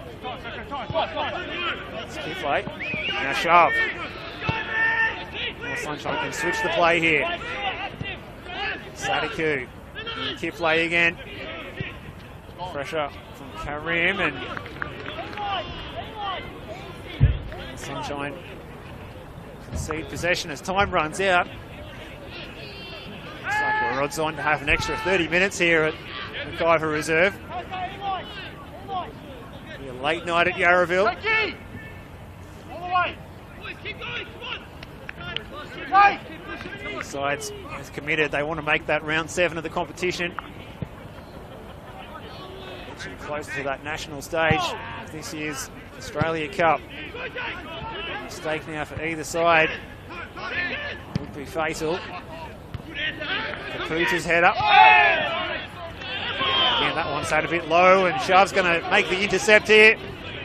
S1: It's Kiflay. Now Sharp. North Sunshine can switch the play here. Sadiku. Kiflay again. Pressure from Karim, and Sunshine concede possession as time runs out. Looks like we're odds on to have an extra 30 minutes here at McIver Reserve. Be a late night at Yarraville. Both sides as committed. They want to make that round 7 of the competition. Getting closer to that national stage of this year's Australia Cup. Mistake now for either side would be fatal. Caputa's head up. Again, that one sat a bit low, and Shav's going to make the intercept here.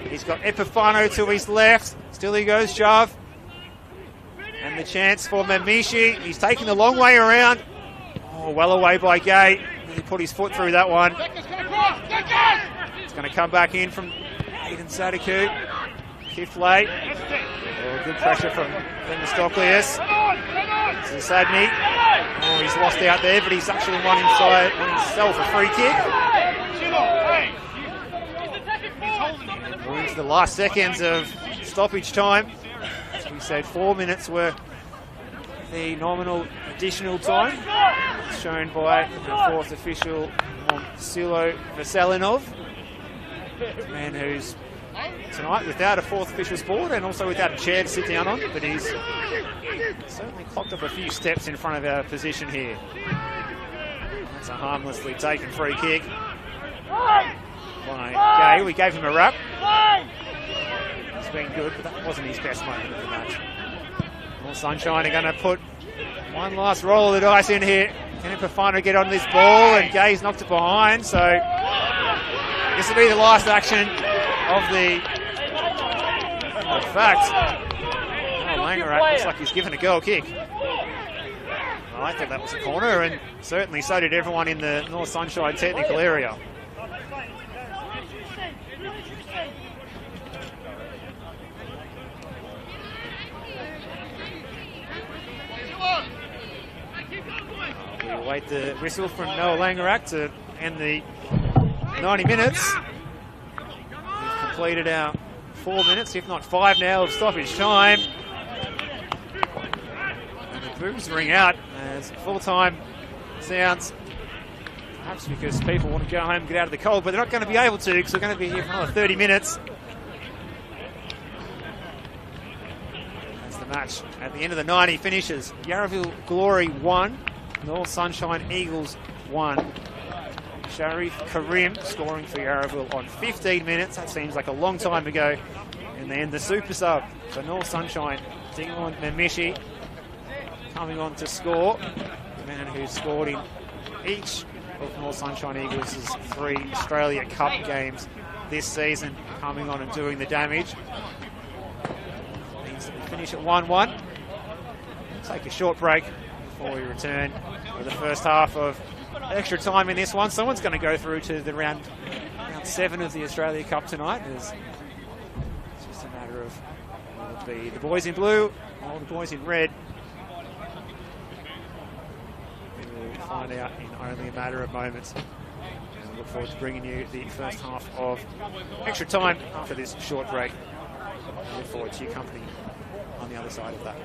S1: He's got Epifano to his left. Still he goes, Shav. And the chance for Mamishi. He's taking the long way around. Oh, well away by Gay. He put his foot through that one. It's going to come back in from Aiden Sadiku. Kiflay. Oh, good pressure from Themistocleus. Zasadny. Oh, he's lost out there, but he's actually won himself a free kick. We're into the last seconds of stoppage time. As we said, 4 minutes were the nominal additional time. It's shown by the fourth official, Silo Veselinov, a man who's tonight without a fourth official's board and also without a chair to sit down on, but he's certainly clocked up a few steps in front of our position here. That's a harmlessly taken free kick by Gay. We gave him a rap. It's been good, but that wasn't his best moment of the match. North Sunshine are going to put one last roll of the dice in here. Can Epifano get on this ball? And Gay's knocked it behind, so this will be the last action of the... In fact, Langerak looks like he's given a goal kick. I think that was a corner, and certainly so did everyone in the North Sunshine technical area. We await the whistle from Noah Langerak to end the 90 minutes. We've completed our 4 minutes, if not 5 now, of stoppage time. And the boos ring out as full-time sounds Perhaps because people want to go home and get out of the cold, but they're not going to be able to because we're going to be here for another 30 minutes. As the match at the end of the 90 finishes. Yarraville Glory 1, North Sunshine Eagles 1. Sharif Karim scoring for Yarraville on 15 minutes. That seems like a long time ago. And then the super sub for North Sunshine, Dinglin Memishi, coming on to score. The man who scored in each of North Sunshine Eagles' 3 Australia Cup games this season, coming on and doing the damage. Means that we finish at 1-1. Take a short break before we return for the first half of extra time in this one. Someone's going to go through to the round 7 of the Australia Cup tonight. It's just a matter of will it be the boys in blue or the boys in red. We'll find out in only a matter of moments. And we look forward to bringing you the first half of extra time after this short break. I look forward to your company on the other side of that.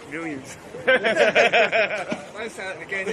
S2: Millions. Won't say it again.